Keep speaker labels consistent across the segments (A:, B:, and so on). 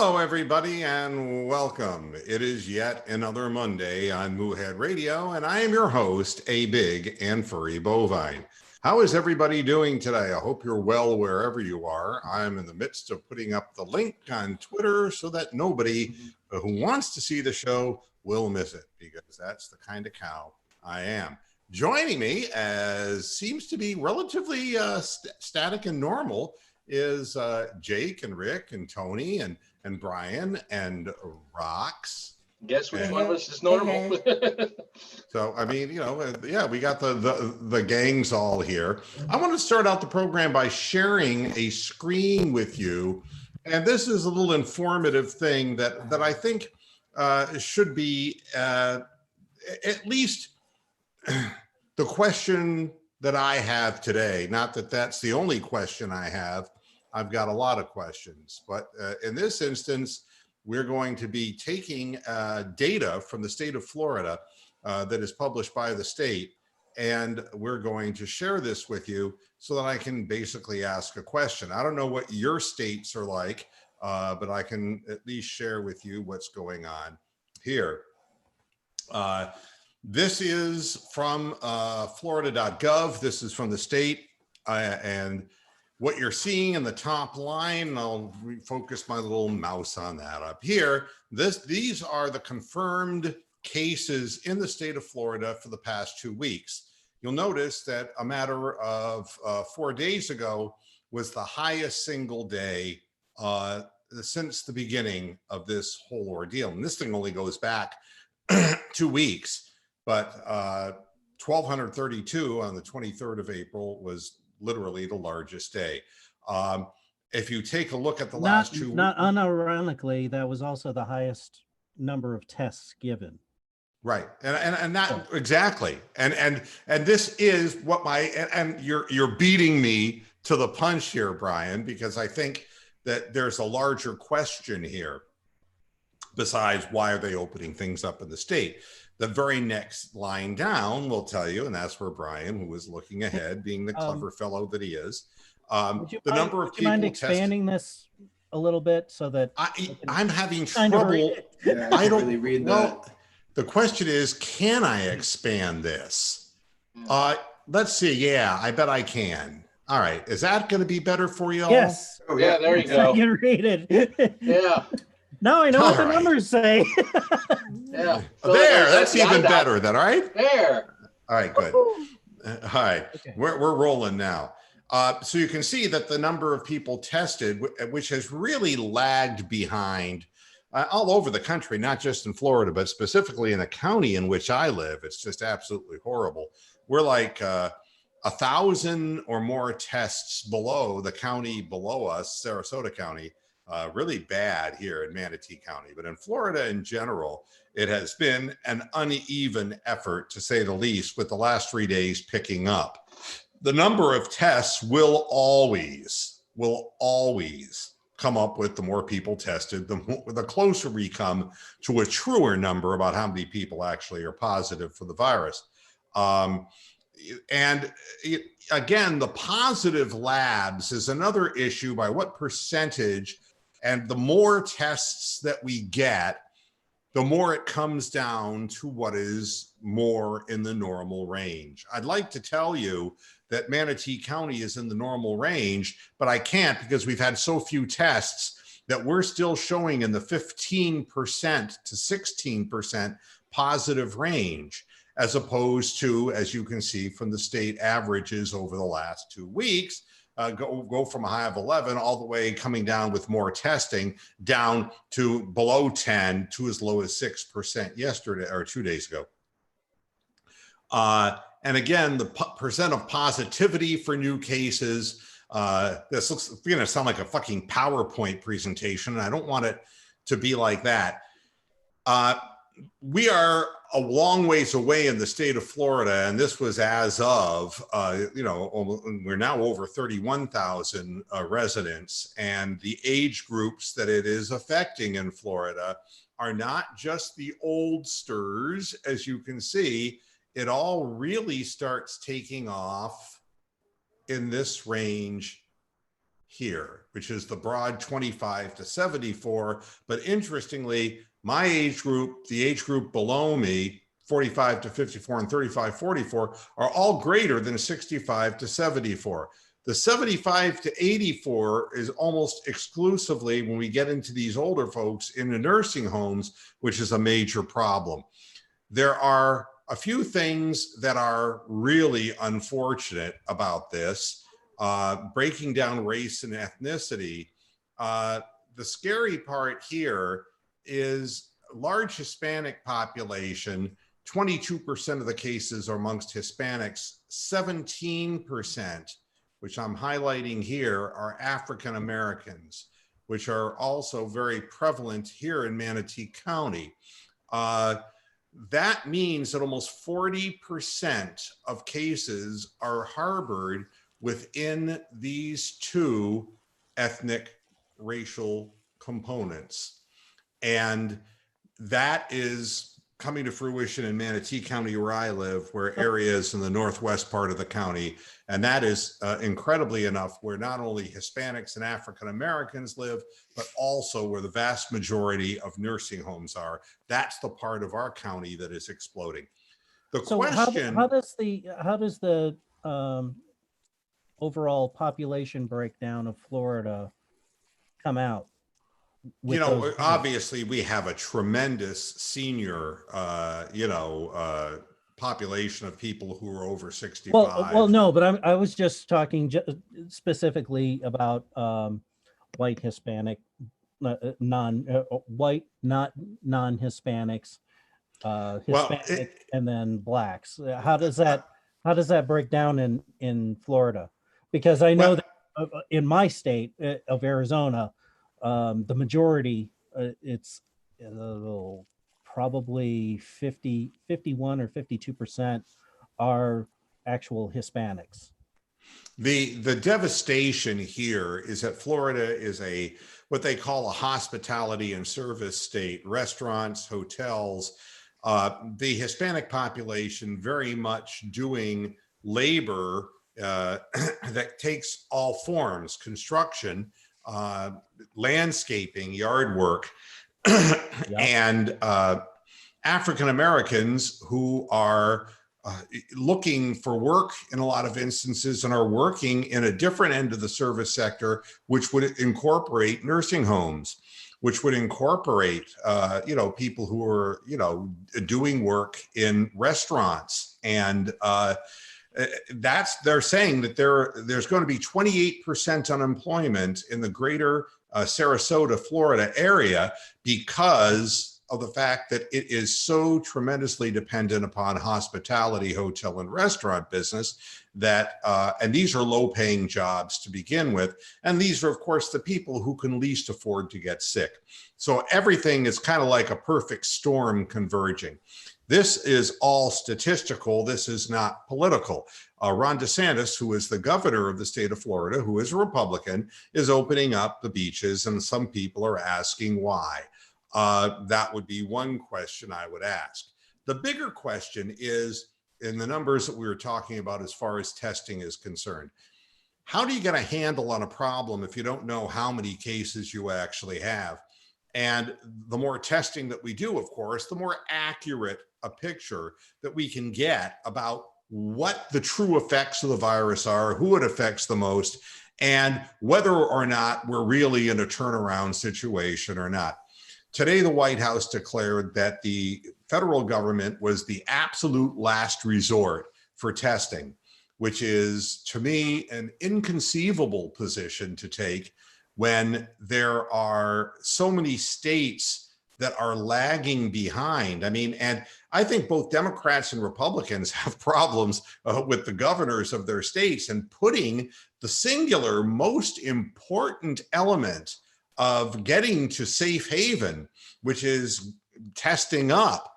A: Hello, everybody, and welcome. It is yet another Monday on Moohead Radio, and I am your host, a big and furry bovine. How is everybody doing today? I hope you're well wherever you are. I'm in the midst of putting up the link on Twitter so that nobody who wants to see the show will miss it, because that's the kind of cow I am. Joining me, as seems to be relatively static and normal, is Jake and Rick and Tony and Brian and Rox.
B: Guess which one of us is normal.
A: So, I mean, yeah, we got the gangs all here. I want to start out the program by sharing a screen with you. And this is a little informative thing that I think should be at least the question that I have today. Not that that's the only question I have. I've got a lot of questions, but in this instance, we're going to be taking data from the state of Florida that is published by the state, and we're going to share this with you so that I can basically ask a question. I don't know what your states are like, but I can at least share with you what's going on here. This is from florida.gov. This is from the state, and what you're seeing in the top line, and I'll focus my little mouse on that up here. These are the confirmed cases in the state of Florida for the past 2 weeks. You'll notice that a matter of 4 days ago was the highest single day since the beginning of this whole ordeal. And this thing only goes back 2 weeks, but 1,232 on the 23rd of April was literally the largest day. If you take a look at the last 2 weeks.
C: Not unironically, that was also the highest number of tests given.
A: Right. And that exactly. And this is what and you're beating me to the punch here, Brian, because I think that there's a larger question here besides why are they opening things up in the state. The very next line down will tell you, and that's where Brian, who was looking ahead, being the clever fellow that he is, the number of people.
C: Mind expanding this a little bit so that
A: I'm having trouble.
D: Yeah, I don't really read that.
A: The question is, can I expand this? Let's see. Yeah, I bet I can. All right. Is that going to be better for you all?
C: Yes.
D: Oh,
B: Yeah, there you go.
C: I can read it.
B: Yeah,
C: Now I know what the
A: All right.
C: numbers say.
B: yeah.
A: There, that's even better then, all right?
B: There.
A: All right, good. All right,
C: Okay.
A: we're rolling now. So you can see that the number of people tested, which has really lagged behind all over the country, not just in Florida, but specifically in the county in which I live. It's just absolutely horrible. We're like 1,000 or more tests below the county below us, Sarasota County. Really bad here in Manatee County, but in Florida in general, it has been an uneven effort, to say the least, with the last 3 days picking up. The number of tests will always come up with the more people tested, the closer we come to a truer number about how many people actually are positive for the virus. And again, the positive labs is another issue. By what percentage? And the more tests that we get, the more it comes down to what is more in the normal range. I'd like to tell you that Manatee County is in the normal range, but I can't, because we've had so few tests that we're still showing in the 15% to 16% positive range, as opposed to, as you can see from the state averages over the last 2 weeks, go from a high of 11 all the way coming down with more testing down to below 10 to as low as 6% yesterday or 2 days ago. And again, the percent of positivity for new cases, this looks going to sound like a fucking PowerPoint presentation, and I don't want it to be like that. We are a long ways away in the state of Florida, and this was as of, we're now over 31,000 residents, and the age groups that it is affecting in Florida are not just the oldsters. As you can see, it all really starts taking off in this range here, which is the broad 25 to 74. But interestingly, my age group, the age group below me, 45 to 54 and 35, 44, are all greater than 65 to 74. The 75 to 84 is almost exclusively, when we get into these older folks, in the nursing homes, which is a major problem. There are a few things that are really unfortunate about this. Breaking down race and ethnicity. The scary part here is large Hispanic population. 22% of the cases are amongst Hispanics. 17%, which I'm highlighting here, are African Americans, which are also very prevalent here in Manatee County. That means that almost 40% of cases are harbored within these two ethnic racial components. And that is coming to fruition in Manatee County, where I live, where areas in the northwest part of the county. And that is incredibly enough where not only Hispanics and African Americans live, but also where the vast majority of nursing homes are. That's the part of our county that is exploding. The
C: So
A: question,
C: how does the overall population breakdown of Florida come out?
A: you know, obviously we have a tremendous senior, population of people who are over 65.
C: Well, no, but I was just talking specifically about white Hispanic, white, not non-Hispanics, Hispanic, and then blacks. How does that break down in Florida? Because I know that in my state of Arizona, the majority, it's probably 51 or 52% are actual Hispanics.
A: The devastation here is that Florida is what they call a hospitality and service state. Restaurants, hotels, the Hispanic population very much doing labor that takes all forms: construction, landscaping, yard work, and African Americans who are looking for work in a lot of instances and are working in a different end of the service sector, which would incorporate nursing homes, which would incorporate, people who are, doing work in restaurants. And they're saying that there's going to be 28% unemployment in the greater Sarasota, Florida area because of the fact that it is so tremendously dependent upon hospitality, hotel, and restaurant business that, and these are low-paying jobs to begin with. And these are, of course, the people who can least afford to get sick. So everything is kind of like a perfect storm converging. This is all statistical. This is not political. Ron DeSantis, who is the governor of the state of Florida, who is a Republican, is opening up the beaches, and some people are asking why. That would be one question I would ask. The bigger question is, in the numbers that we were talking about as far as testing is concerned, how do you get a handle on a problem if you don't know how many cases you actually have? And the more testing that we do, of course, the more accurate a picture that we can get about what the true effects of the virus are, who it affects the most, and whether or not we're really in a turnaround situation or not. Today, the White House declared that the federal government was the absolute last resort for testing, which is, to me, an inconceivable position to take when there are so many states that are lagging behind. I mean, and I think both Democrats and Republicans have problems with the governors of their states, and putting the singular most important element of getting to safe haven, which is testing up,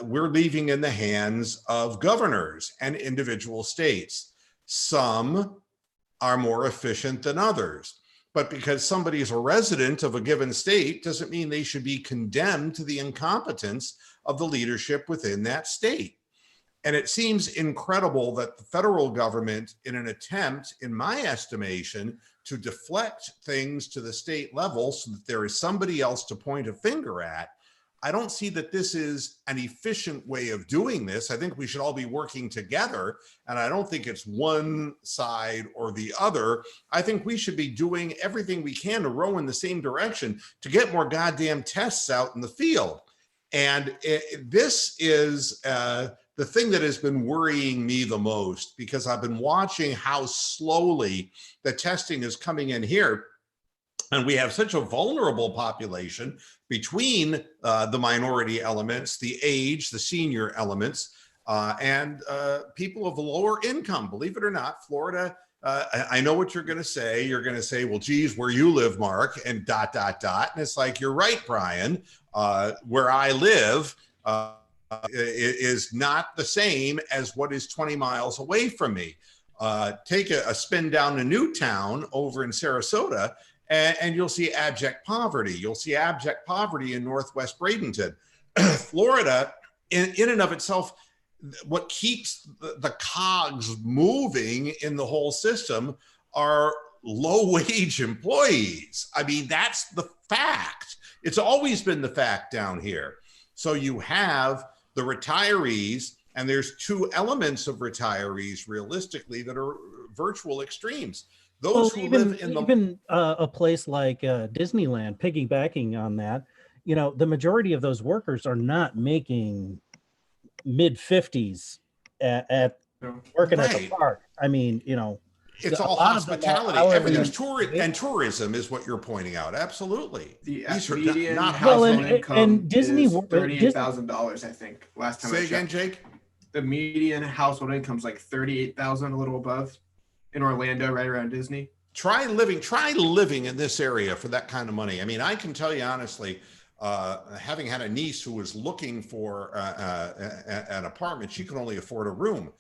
A: we're leaving in the hands of governors and individual states. Some are more efficient than others, but because somebody is a resident of a given state doesn't mean they should be condemned to the incompetence of the leadership within that state. And it seems incredible that the federal government, in an attempt, in my estimation, to deflect things to the state level so that there is somebody else to point a finger at, I don't see that this is an efficient way of doing this. I think we should all be working together. And I don't think it's one side or the other. I think we should be doing everything we can to row in the same direction to get more goddamn tests out in the field. And this is the thing that has been worrying me the most, because I've been watching how slowly the testing is coming in here. And we have such a vulnerable population between the minority elements, the age, the senior elements, and people of lower income. Believe it or not, Florida, I know what you're going to say. You're going to say, well, geez, where you live, Mark, and ... And it's like, you're right, Brian. Where I live is not the same as what is 20 miles away from me. Take a spin down to Newtown over in Sarasota, and you'll see abject poverty. You'll see abject poverty in Northwest Bradenton. Florida, in and of itself, what keeps the cogs moving in the whole system are low-wage employees. I mean, that's the fact. It's always been the fact down here. So you have the retirees, and there's two elements of retirees realistically that are virtual extremes. Those who live in
C: a place like Disneyland, piggybacking on that, you know, the majority of those workers are not making mid 50s at working at the park. I mean, you know,
A: it's all hospitality. Everything's tourism is what you're pointing out. Absolutely.
D: The
A: These are
D: median
A: not
D: household income
C: and Disney
D: is $38,000, I think. Last time I checked.
A: Say again, Jake?
D: The median household income is like $38,000, a little above, in Orlando, right around Disney.
A: Try living in this area for that kind of money. I mean, I can tell you honestly, having had a niece who was looking for an apartment, she could only afford a room.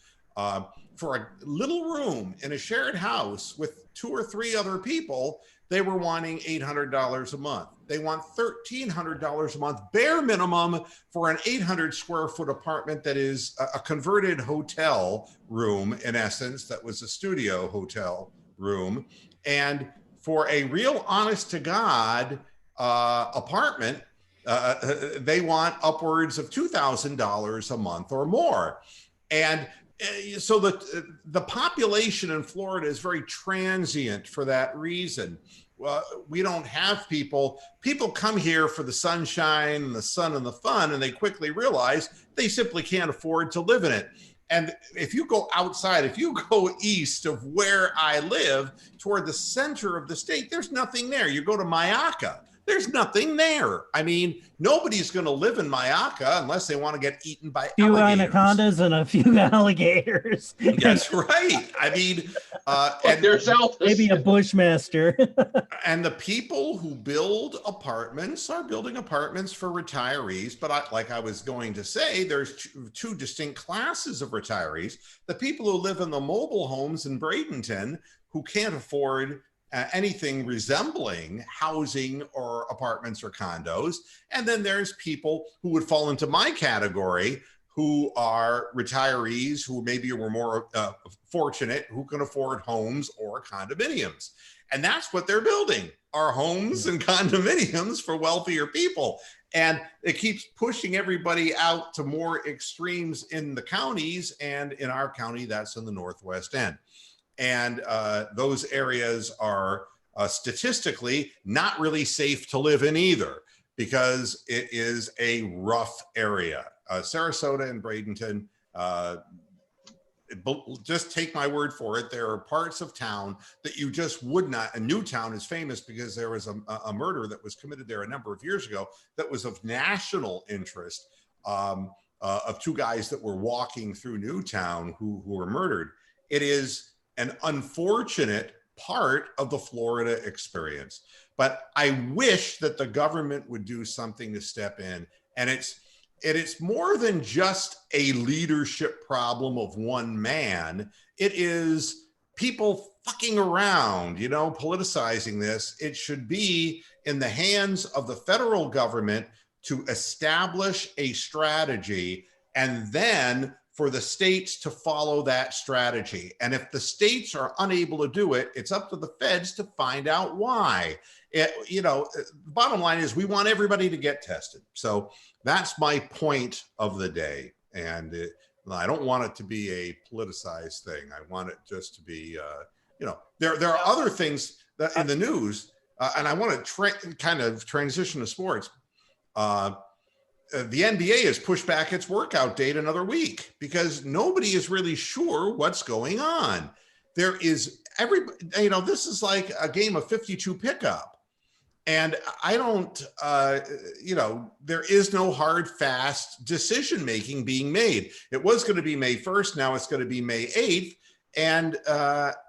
A: For a little room in a shared house with 2 or 3 other people, they were wanting $800 a month. They want $1,300 a month, bare minimum, for an 800 square foot apartment that is a converted hotel room, in essence, that was a studio hotel room. And for a real honest to God apartment, they want upwards of $2,000 a month or more. And so the population in Florida is very transient for that reason. We don't have people come here for the sunshine and the sun and the fun, and they quickly realize they simply can't afford to live in it. And if you go outside, if you go east of where I live toward the center of the state, there's nothing there. You go to Mayaca, there's nothing there. I mean, nobody's going to live in Mayaca unless they want to get eaten by alligators.
C: A few anacondas and a few alligators.
A: That's right. I mean,
B: and there's
C: maybe a bushmaster.
A: And the people who build apartments are building apartments for retirees. But like I was going to say, there's two distinct classes of retirees. The people who live in the mobile homes in Bradenton who can't afford anything resembling housing or apartments or condos. And then there's people who would fall into my category, who are retirees who maybe were more fortunate, who can afford homes or condominiums. And that's what they're building, are homes and condominiums for wealthier people. And it keeps pushing everybody out to more extremes in the counties. And in our county, that's in the Northwest End. And those areas are statistically not really safe to live in either, because it is a rough area. Sarasota and Bradenton, just take my word for it, there are parts of town that you just would not, and Newtown is famous because there was a murder that was committed there a number of years ago that was of national interest, of 2 guys that were walking through Newtown who were murdered. It is an unfortunate part of the Florida experience. But I wish that the government would do something to step in. And it's more than just a leadership problem of one man. It is people fucking around, you know, politicizing this. It should be in the hands of the federal government to establish a strategy and then for the states to follow that strategy. And if the states are unable to do it, it's up to the feds to find out why. Bottom line is we want everybody to get tested. So that's my point of the day. And I don't want it to be a politicized thing. I want it just to be, there are other things that in the news, and I want to kind of transition to sports. The NBA has pushed back its workout date another week because nobody is really sure what's going on. There is this is like a game of 52 pickup. And I don't, there is no hard, fast decision making being made. It was going to be May 1st. Now it's going to be May 8th. And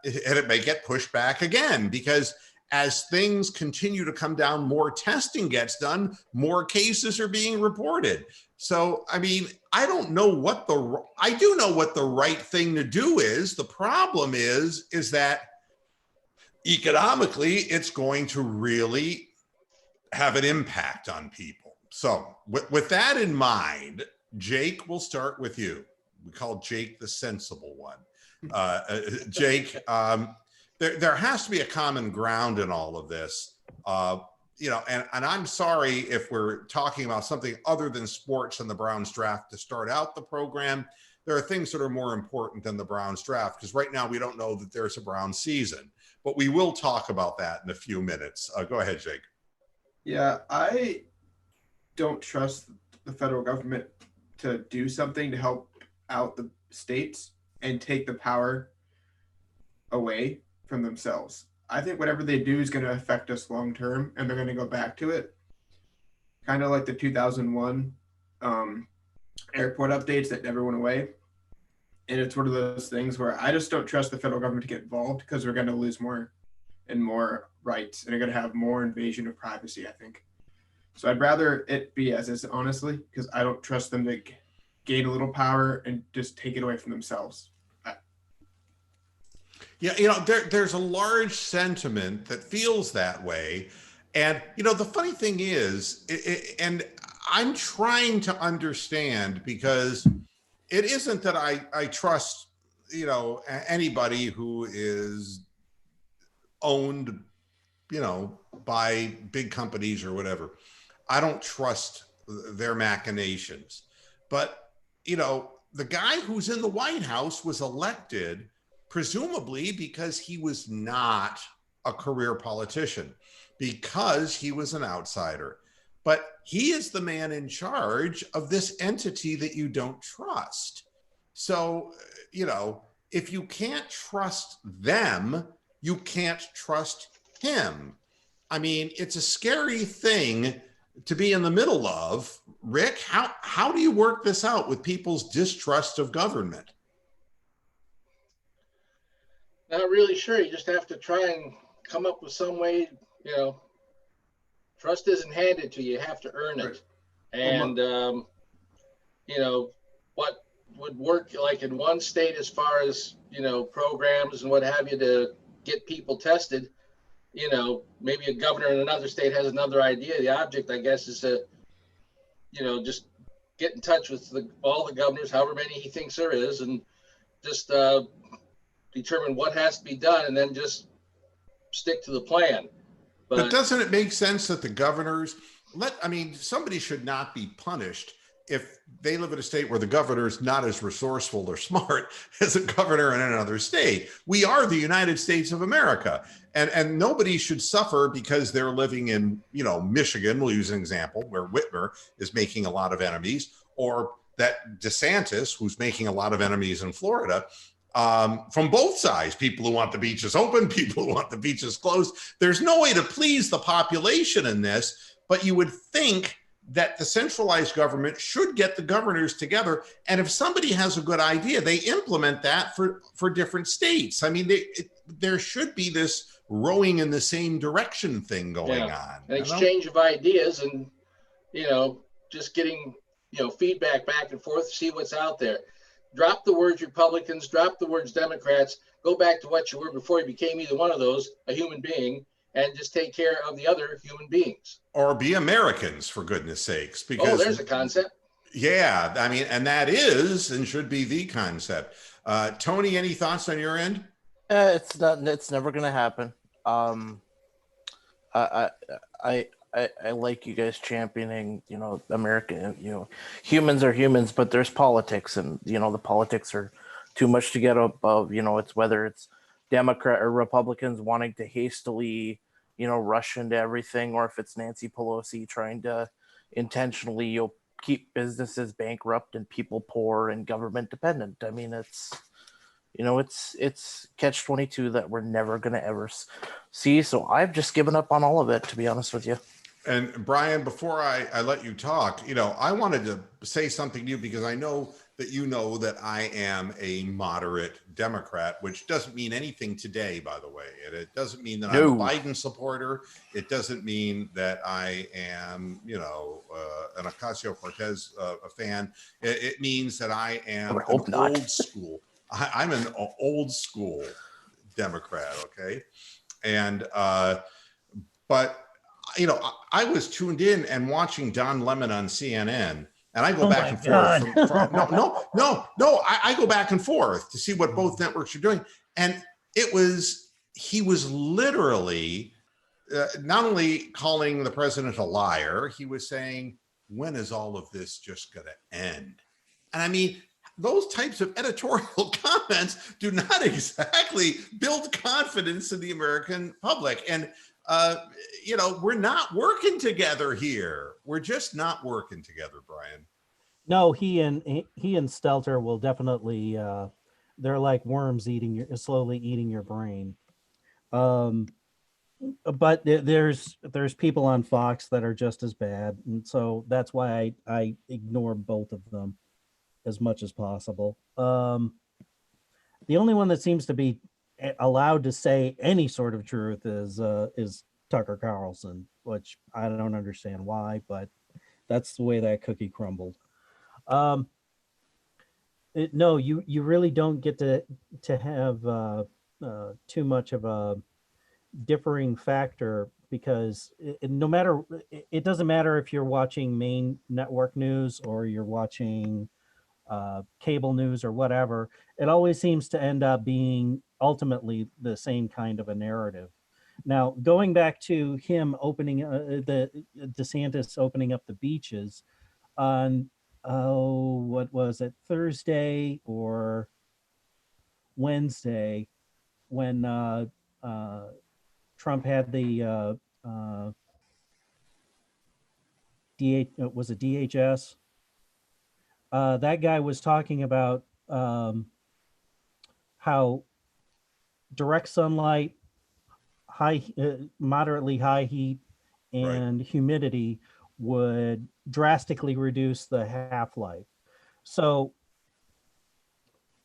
A: it may get pushed back again because as things continue to come down, more testing gets done, more cases are being reported. So, I mean, I don't know I do know what the right thing to do is. The problem is that economically, it's going to really have an impact on people. So with that in mind, Jake, we'll start with you. We call Jake the sensible one. Jake, there has to be a common ground in all of this. And I'm sorry if we're talking about something other than sports and the Browns draft to start out the program. There are things that are more important than the Browns draft because right now we don't know that there's a Browns season, but we will talk about that in a few minutes. Go ahead, Jake.
D: Yeah, I don't trust the federal government to do something to help out the states and take the power away from themselves. I think whatever they do is going to affect us long term, and they're going to go back to it. Kind of like the 2001 airport updates that never went away. And it's one of those things where I just don't trust the federal government to get involved because we're going to lose more and more rights, and they're going to have more invasion of privacy, I think. So I'd rather it be as is, honestly, because I don't trust them to gain a little power and just take it away from themselves.
A: Yeah, there's a large sentiment that feels that way. And, the funny thing is, and I'm trying to understand because it isn't that I trust, anybody who is owned, by big companies or whatever. I don't trust their machinations. But, the guy who's in the White House was elected presumably because he was not a career politician, because he was an outsider. But he is the man in charge of this entity that you don't trust. So, if you can't trust them, you can't trust him. I mean, it's a scary thing to be in the middle of. Rick, how do you work this out with people's distrust of government?
B: Not really sure. You just have to try and come up with some way, trust isn't handed to you. You have to earn it. And, what would work like in one state as far as, programs and what have you to get people tested, maybe a governor in another state has another idea. The object, I guess, is to, just get in touch with all the governors, however many he thinks there is, and just determine what has to be done and then just stick to the plan.
A: But doesn't it make sense that the governors somebody should not be punished if they live in a state where the governor is not as resourceful or smart as a governor in another state? We are the United States of America, and nobody should suffer because they're living in, Michigan, we'll use an example, where Whitmer is making a lot of enemies, or that DeSantis, who's making a lot of enemies in Florida. From both sides, people who want the beaches open, people who want the beaches closed. There's no way to please the population in this, but you would think that the centralized government should get the governors together. And if somebody has a good idea, they implement that for different states. I mean, there should be this rowing in the same direction thing going on.
B: An exchange of ideas and, just getting, feedback back and forth, see what's out there. Drop the words Republicans, drop the words Democrats, go back to what you were before you became either one of those, a human being, and just take care of the other human beings.
A: Or be Americans, for goodness sakes. Because
B: there's a concept.
A: Yeah, I mean, and that is and should be the concept. Tony, any thoughts on your end?
E: It's not. It's never gonna happen. Um, I, I like you guys championing, American, humans are humans, but there's politics, and the politics are too much to get above. It's whether it's Democrat or Republicans wanting to hastily, rush into everything, or if it's Nancy Pelosi trying to intentionally, keep businesses bankrupt and people poor and government dependent. I mean, it's catch-22 that we're never going to ever see. So I've just given up on all of it, to be honest with you.
A: And Brian, before I let you talk, I wanted to say something to you because I know that I am a moderate Democrat, which doesn't mean anything today, by the way. And it doesn't mean that I'm a Biden supporter. It doesn't mean that I am, an Ocasio-Cortez fan. It means that I am old school. I'm an old school Democrat, okay? And, but, I was tuned in and watching Don Lemon on CNN, and I go back and forth. I go back and forth to see what both networks are doing. And he was literally not only calling the president a liar, he was saying, when is all of this just going to end? And I mean, those types of editorial comments do not exactly build confidence in the American public. And, we're not working together here. We're just not working together, Brian.
C: No, he and Stelter will definitely, they're like worms slowly eating your brain. But there's people on Fox that are just as bad. And so that's why I ignore both of them as much as possible. The only one that seems to be allowed to say any sort of truth is Tucker Carlson, which I don't understand why, but that's the way that cookie crumbled. No, you really don't get to have too much of a differing factor, because it doesn't matter if you're watching main network news or you're watching cable news or whatever. It always seems to end up being ultimately the same kind of a narrative. Now, going back to him opening the DeSantis opening up the beaches on, what was it, Thursday or Wednesday, when Trump had the was it DHS? That guy was talking about how direct sunlight, moderately high heat, and humidity would drastically reduce the half-life. So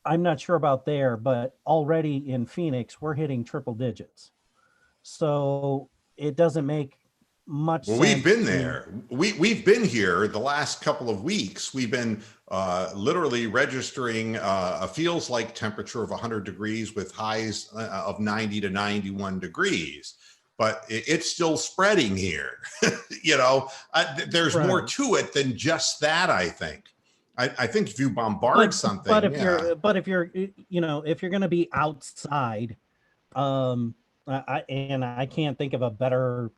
C: I'm not sure about there, but already in Phoenix, we're hitting triple digits. So it doesn't make much sense.
A: We've been there. We've been here the last couple of weeks. We've been literally registering a feels like temperature of 100 degrees with highs of 90 to 91 degrees. But it's still spreading here. There's more to it than just that, I think. I think if you bombard something,
C: but if you're going to be outside, I can't think of a better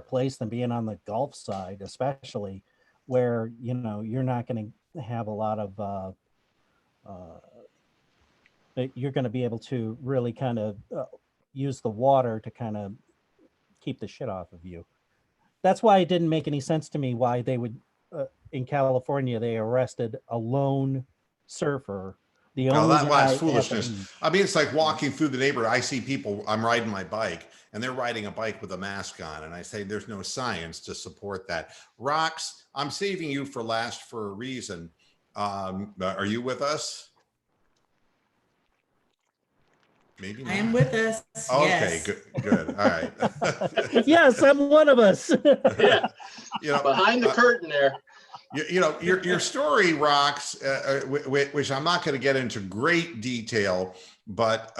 C: place than being on the Gulf side, especially where you're not going to have a lot of you're going to be able to really kind of use the water to kind of keep the shit off of you. That's why it didn't make any sense to me why they would in California they arrested a lone surfer.
A: That's foolishness. I mean, it's like walking through the neighborhood. I see people, I'm riding my bike and they're riding a bike with a mask on. And I say, there's no science to support that. Rox, I'm saving you for last for a reason. Are you with us? Maybe not.
F: I am with us.
A: Okay,
F: yes.
A: good. All right.
C: Yes, I'm one of us.
B: Yeah. Behind the curtain there.
A: Your story, Rox, which I'm not going to get into great detail, but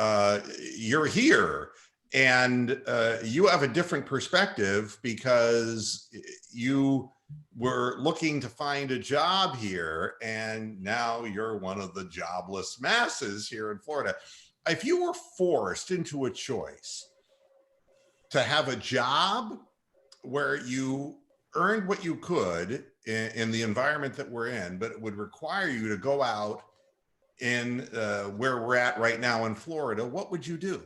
A: you're here and you have a different perspective because you were looking to find a job here, and now you're one of the jobless masses here in Florida. If you were forced into a choice to have a job where you earned what you could in the environment that we're in, but it would require you to go out in where we're at right now in Florida, what would you do?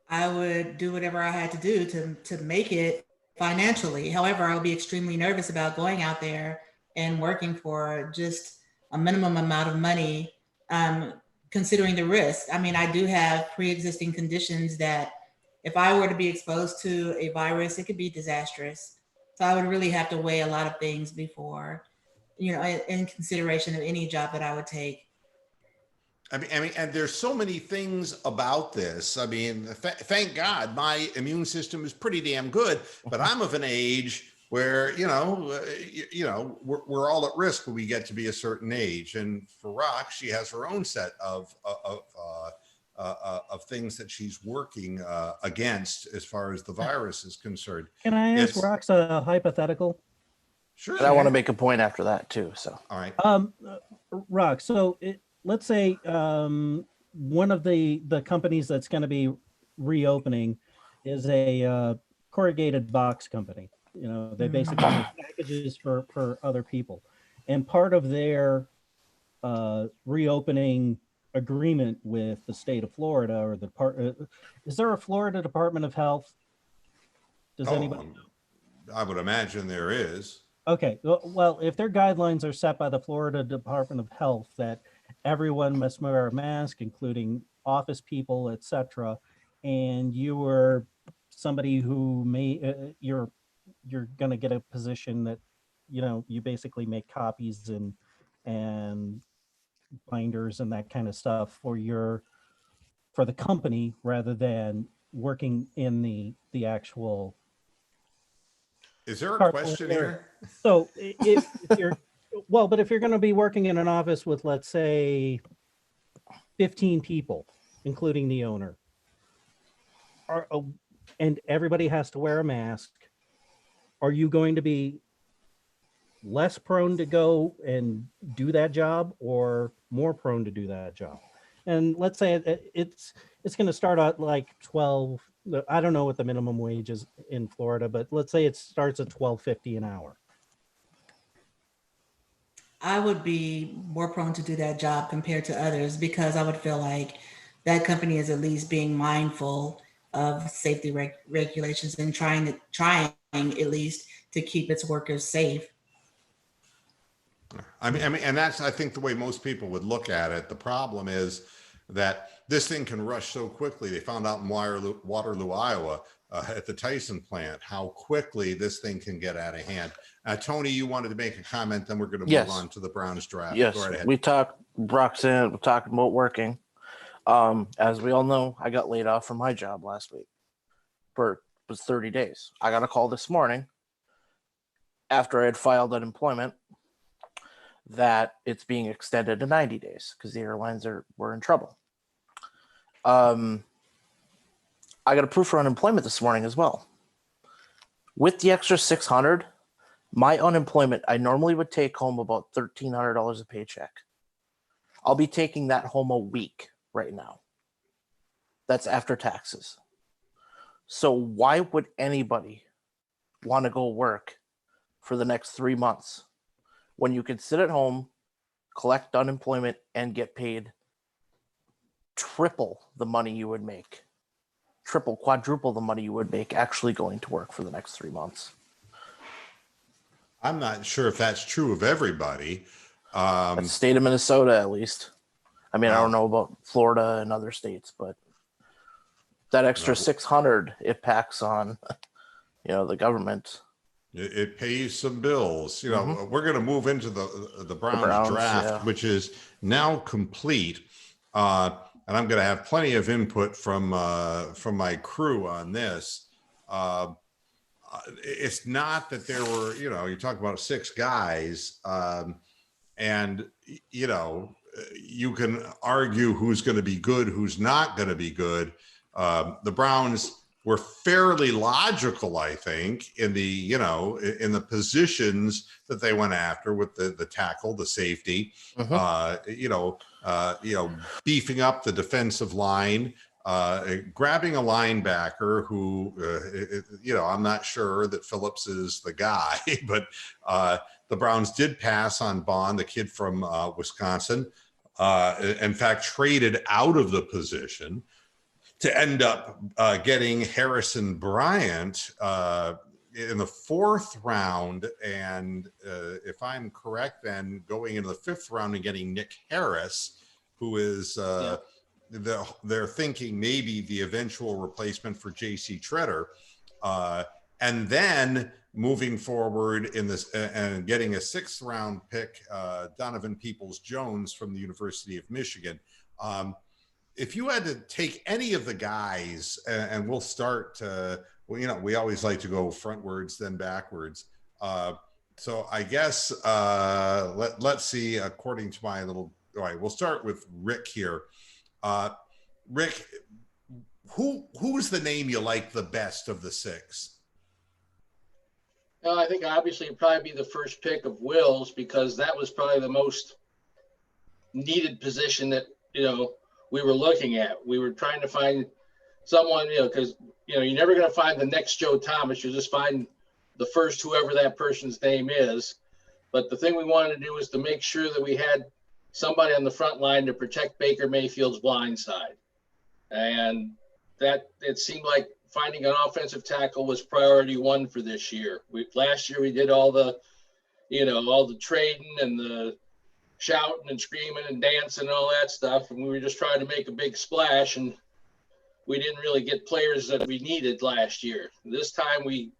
F: I would do whatever I had to do to make it financially. However, I would be extremely nervous about going out there and working for just a minimum amount of money, considering the risk. I mean, I do have pre-existing conditions that if I were to be exposed to a virus, it could be disastrous. So I would really have to weigh a lot of things before, in consideration of any job that I would take.
A: I mean, and there's so many things about this. I mean, thank God my immune system is pretty damn good, but I'm of an age where, we're all at risk when we get to be a certain age. And for Rock, she has her own set of things that she's working against as far as the virus is concerned.
C: Can I ask Rox a hypothetical?
A: Sure.
E: And I want to make a point after that too. So,
A: all right.
C: Rox, so let's say one of the companies that's going to be reopening is a corrugated box company. They basically make packages for other people, and part of their reopening agreement with the state of Florida or is there a Florida Department of Health? Does anybody know?
A: I would imagine there is.
C: Okay, well, if their guidelines are set by the Florida Department of Health that everyone must wear a mask, including office people, etc., and you were somebody who you're going to get a position that you basically make copies and binders and that kind of stuff for the company rather than working in the actual.
A: Is there a question here?
C: So if you're but if you're going to be working in an office with, let's say, 15 people, including the owner, and everybody has to wear a mask, are you going to be less prone to go and do that job or more prone to do that job? And let's say it's going to start out like 12. I don't know what the minimum wage is in Florida, but let's say it starts at $12.50 an hour.
F: I would be more prone to do that job compared to others because I would feel like that company is at least being mindful of safety regulations and trying at least to keep its workers safe.
A: I mean, and that's, I think, the way most people would look at it. The problem is that this thing can rush so quickly. They found out in Waterloo, Iowa, at the Tyson plant, how quickly this thing can get out of hand. Tony, you wanted to make a comment, then we're going to move on to the Browns draft.
E: Yes,
A: Go right ahead.
E: we talked, Roxanne, we're talking about working. As we all know, I got laid off from my job last week for 30 days. I got a call this morning after I had filed unemployment that it's being extended to 90 days because the airlines were in trouble. I got approved for unemployment this morning as well. With the extra $600, my unemployment, I normally would take home about $1,300 a paycheck. I'll be taking that home a week right now. That's after taxes. So why would anybody want to go work for the next 3 months when you can sit at home, collect unemployment, and get paid triple the money you would make, quadruple the money you would make actually going to work for the next 3 months?
A: I'm not sure if that's true of everybody.
E: That's the state of Minnesota, at least. I mean, I don't know about Florida and other states, but that extra $600 it packs on, the government.
A: It pays some bills. We're going to move into the Browns draft, which is now complete. And I'm going to have plenty of input from my crew on this. It's not that there were, you talk about 6 guys, and you can argue who's going to be good, who's not going to be good. The Browns were fairly logical, I think, in the, you know, in the positions that they went after with the tackle, the safety, beefing up the defensive line, grabbing a linebacker who, I'm not sure that Phillips is the guy, but the Browns did pass on Bond, the kid from Wisconsin, in fact, traded out of the position to end up getting Harrison Bryant in the 4th round. And if I'm correct, then going into the 5th round and getting Nick Harris, who is they're thinking maybe the eventual replacement for J.C. Treader. And then moving forward in this and getting a 6th round pick, Donovan Peoples-Jones from the University of Michigan. If you had to take any of the guys, and we'll start, we always like to go frontwards, then backwards. So I guess let's see, according to my little, all right, we'll start with Rick here. Rick, who's the name you like the best of the 6?
B: I think obviously it'd probably be the first pick of Wills, because that was probably the most needed position that, we were looking at. We were trying to find someone, because, you're never going to find the next Joe Thomas. You'll just find the first, whoever that person's name is. But the thing we wanted to do was to make sure that we had somebody on the front line to protect Baker Mayfield's blind side. And that it seemed like finding an offensive tackle was priority 1 for this year. Last year we did all the, all the trading and the shouting and screaming and dancing and all that stuff. And we were just trying to make a big splash, and we didn't really get players that we needed last year. This time we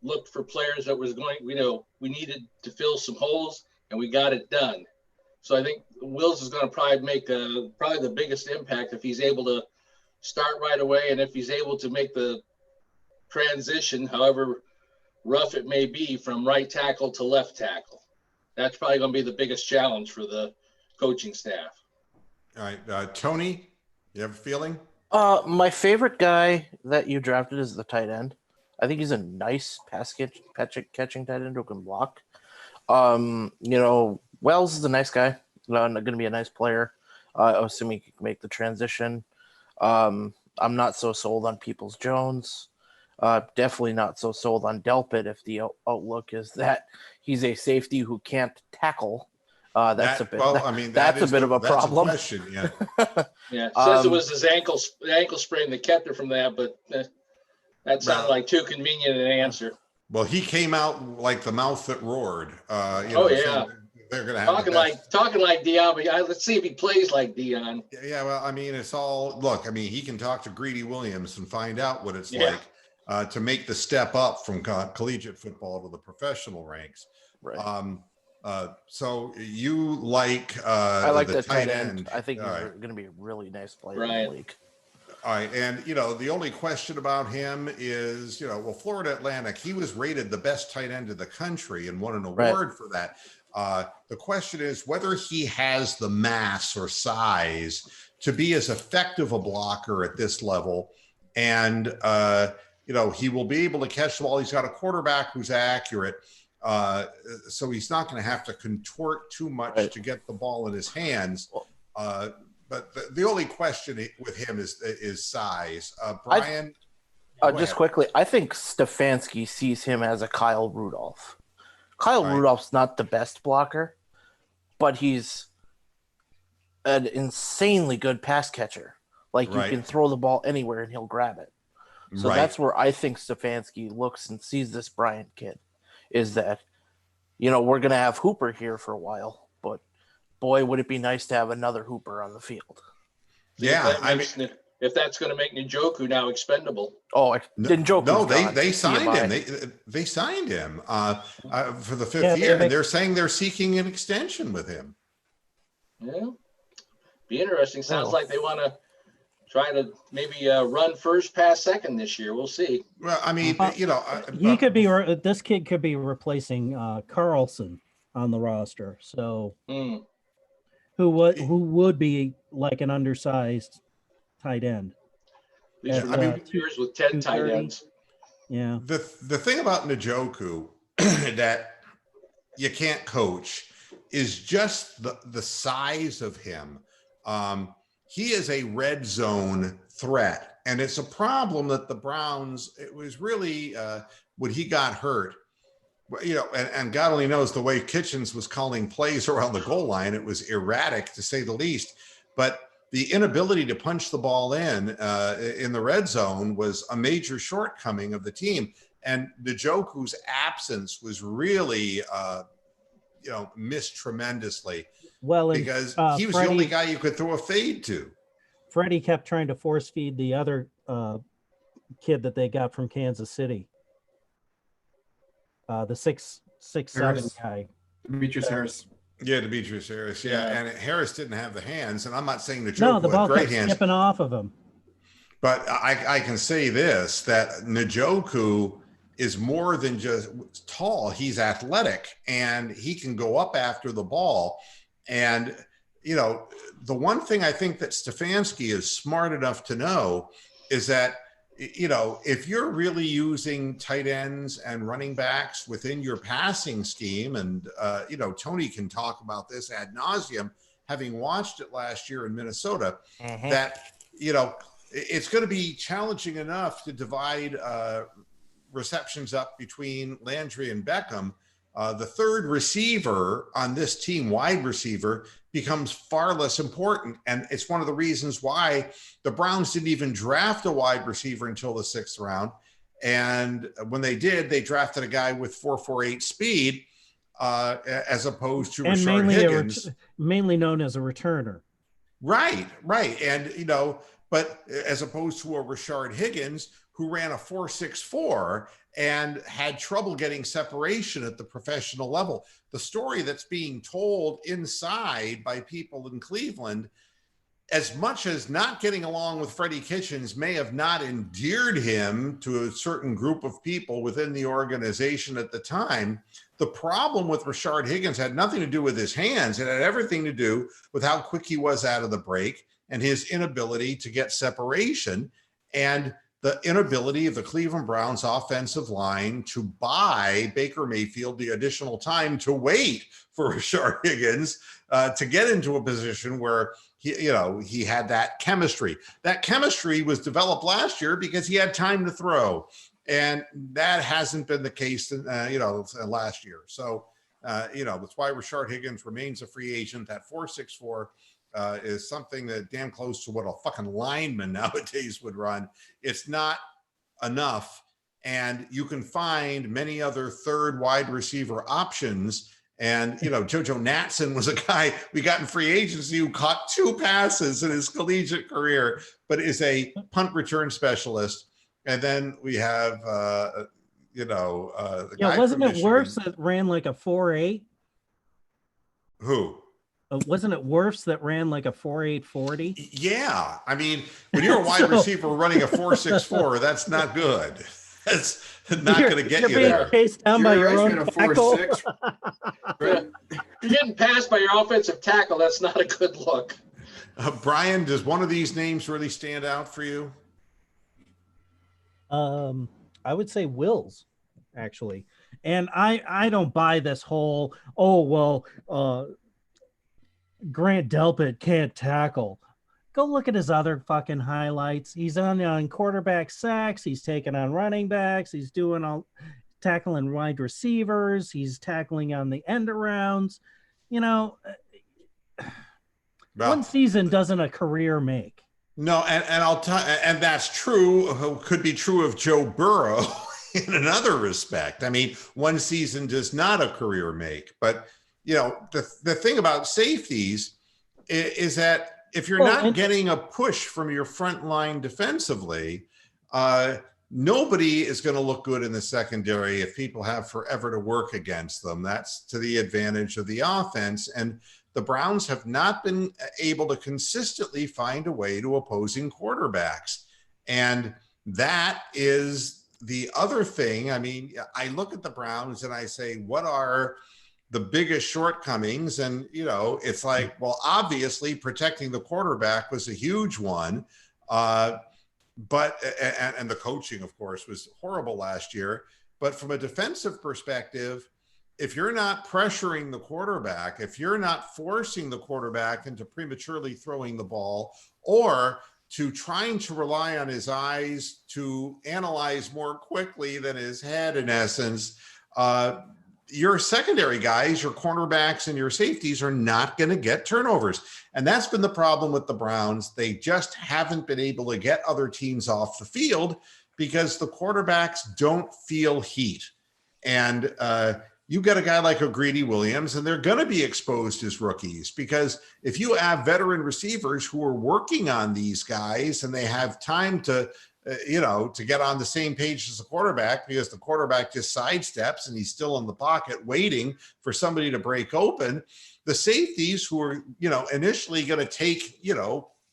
B: looked for players that was going, we needed to fill some holes, and we got it done. So I think Wills is going to probably make probably the biggest impact if he's able to start right away, and if he's able to make the transition, however rough it may be, from right tackle to left tackle. That's probably going to be the biggest challenge for the coaching staff.
A: All right, Tony, you have a feeling?
E: My favorite guy that you drafted is the tight end. I think he's a nice catching tight end who can block. Wells is a nice guy. Going to be a nice player. Assuming he can make the transition. I'm not so sold on Peoples-Jones. Definitely not so sold on Delpit if the outlook is that he's a safety who can't tackle. That's a bit of a problem.
A: That's a question, yeah.
B: Yeah, says it was his ankle sprain that kept it from that, but that sounded like too convenient an answer.
A: Well, he came out like the mouth that roared.
B: So
A: they're going to have
B: talking like Dion. But let's see if he plays like Dion.
A: Yeah, well, I mean, it's all look. I mean, he can talk to Greedy Williams and find out what it's like to make the step up from collegiate football to the professional ranks.
E: Right.
A: So you like?
E: I like the tight
A: end.
E: end. I think he's going to be a really nice player in the league.
A: All right, and the only question about him is, Florida Atlantic, he was rated the best tight end in the country and won an award for that. The question is whether he has the mass or size to be as effective a blocker at this level. And, he will be able to catch the ball. He's got a quarterback who's accurate. So he's not going to have to contort too much to get the ball in his hands. But the only question with him is size. Brian?
E: Just quickly, I think Stefanski sees him as a Kyle Rudolph. Rudolph's not the best blocker, but he's an insanely good pass catcher. Like, you can throw the ball anywhere and he'll grab it. So that's where I think Stefanski looks and sees this Bryant kid, is that, we're going to have Hooper here for a while, but boy, would it be nice to have another Hooper on the field.
A: Yeah,
B: if that's going to make Njoku now expendable.
E: Oh, Njoku.
A: No, they signed him. They signed him for the 5th year, and they're saying they're seeking an extension with him.
B: Yeah, be interesting. Sounds like they want to try to maybe run first, pass second this year. We'll see.
A: Well, I mean,
C: he could be. This kid could be replacing Carlson on the roster. So, who would be like an undersized tight end?
B: These
C: At,
B: are
A: I mean,
B: years with 10 tight
C: 2:30.
B: ends.
C: Yeah.
A: the thing about Njoku that you can't coach is just the size of him. He is a red zone threat, and it's a problem that the Browns. It was really when he got hurt. You know, and God only knows the way Kitchens was calling plays around the goal line. It was erratic, to say the least. But the inability to punch the ball in the red zone was a major shortcoming of the team. And Njoku's absence was really, missed tremendously
C: Well, and
A: because he was the
C: Freddie-
A: only guy you could throw a fade to.
C: Freddie kept trying to force feed the other kid that they got from Kansas City. The 6'7"
D: Harris.
C: guy.
D: Demetrius Harris.
A: Yeah, Demetrius Harris. Yeah, and Harris didn't have the hands. And I'm not saying Njoku
C: No, the ball
A: had great
C: kept
A: hands.
C: skipping off of him.
A: But I can say this, that Njoku is more than just tall. He's athletic, and he can go up after the ball. And, you know, the one thing I think that Stefanski is smart enough to know is that, you know, if you're really using tight ends and running backs within your passing scheme, and, Tony can talk about this ad nauseum, having watched it last year in Minnesota, that, it's going to be challenging enough to divide receptions up between Landry and Beckham. The third receiver on this team, wide receiver, becomes far less important. And it's one of the reasons why the Browns didn't even draft a wide receiver until the 6th round. And when they did, they drafted a guy with 4.48 speed as opposed to
C: And
A: Rashard Higgins.
C: mainly known as a returner.
A: Right. And, but as opposed to a Rashard Higgins who ran a 4.64 and had trouble getting separation at the professional level. The story that's being told inside by people in Cleveland, as much as not getting along with Freddie Kitchens may have not endeared him to a certain group of people within the organization at the time, the problem with Rashard Higgins had nothing to do with his hands. It had everything to do with how quick he was out of the break and his inability to get separation, and the inability of the Cleveland Browns offensive line to buy Baker Mayfield the additional time to wait for Rashard Higgins to get into a position where he had that chemistry. That chemistry was developed last year because he had time to throw, and that hasn't been the case last year. So that's why Rashard Higgins remains a free agent. That 4.64 is something that damn close to what a fucking lineman nowadays would run. It's not enough. And you can find many other third wide receiver options. And, JoJo Natson was a guy we got in free agency who caught 2 passes in his collegiate career, but is a punt return specialist. And then we have, the guy
C: Wasn't
A: from
C: it Wirfs
A: Michigan.
C: that ran like a 4.8?
A: Who?
C: Wasn't it Wirfs that ran like a 4.840?
A: Yeah. I mean, when you're a wide receiver running a 4.64, that's not good. That's not going to get you
C: being
A: there.
C: chased down by
D: Jerry
C: your
D: Rice ran
C: own
D: a
C: tackle.
D: 4.6. Right?
B: You're getting passed by your offensive tackle. That's not a good look.
A: Brian, does one of these names really stand out for you?
C: I would say Wills, actually. And I don't buy this whole, Grant Delpit can't tackle. Go look at his other fucking highlights. He's on quarterback sacks. He's taking on running backs. He's doing tackling wide receivers. He's tackling on the end arounds.
A: Well,
C: One season doesn't a career make.
A: no, and I'll tell, and that's true. Could be true of Joe Burrow in another respect. I mean, one season does not a career make. But the thing about safeties is that if you're not getting a push from your front line defensively, nobody is going to look good in the secondary if people have forever to work against them. That's to the advantage of the offense. And the Browns have not been able to consistently find a way to opposing quarterbacks. And that is the other thing. I mean, I look at the Browns and I say, what are the biggest shortcomings? And, it's like, well, obviously protecting the quarterback was a huge one. but and the coaching, of course, was horrible last year. But from a defensive perspective, if you're not pressuring the quarterback, if you're not forcing the quarterback into prematurely throwing the ball, or to trying to rely on his eyes to analyze more quickly than his head, in essence, your secondary guys, your cornerbacks and your safeties are not going to get turnovers. And that's been the problem with the Browns. They just haven't been able to get other teams off the field because the quarterbacks don't feel heat. And you get a guy like O'Grady Williams, and they're going to be exposed as rookies, because if you have veteran receivers who are working on these guys and they have time to, to get on the same page as the quarterback, because the quarterback just sidesteps and he's still in the pocket waiting for somebody to break open, the safeties who are, initially going to take,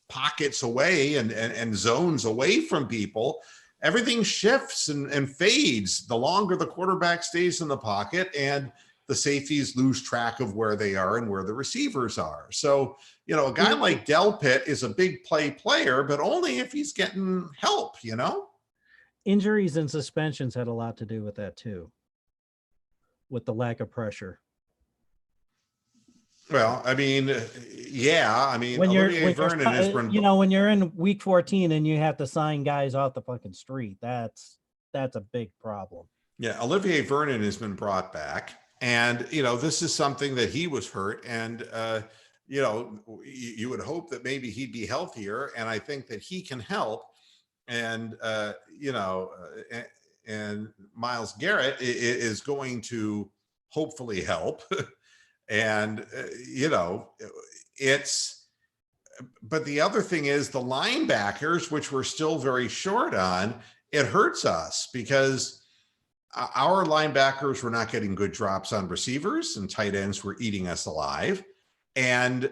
A: pockets away and zones away from people, everything shifts and fades the longer the quarterback stays in the pocket, and the safeties lose track of where they are and where the receivers are. So, a guy like Delpit is a big play player, but only if he's getting help,
C: Injuries and suspensions had a lot to do with that too, with the lack of pressure.
A: Well, I mean, yeah.
C: When
A: Olivier Vernon has been,
C: when you're in week 14 and you have to sign guys off the fucking street, that's a big problem.
A: Yeah, Olivier Vernon has been brought back, and this is something that he was hurt, and you would hope that maybe he'd be healthier, and I think that he can help, and and Myles Garrett is going to hopefully help. And, but the other thing is the linebackers, which we're still very short on, it hurts us because our linebackers were not getting good drops on receivers, and tight ends were eating us alive. And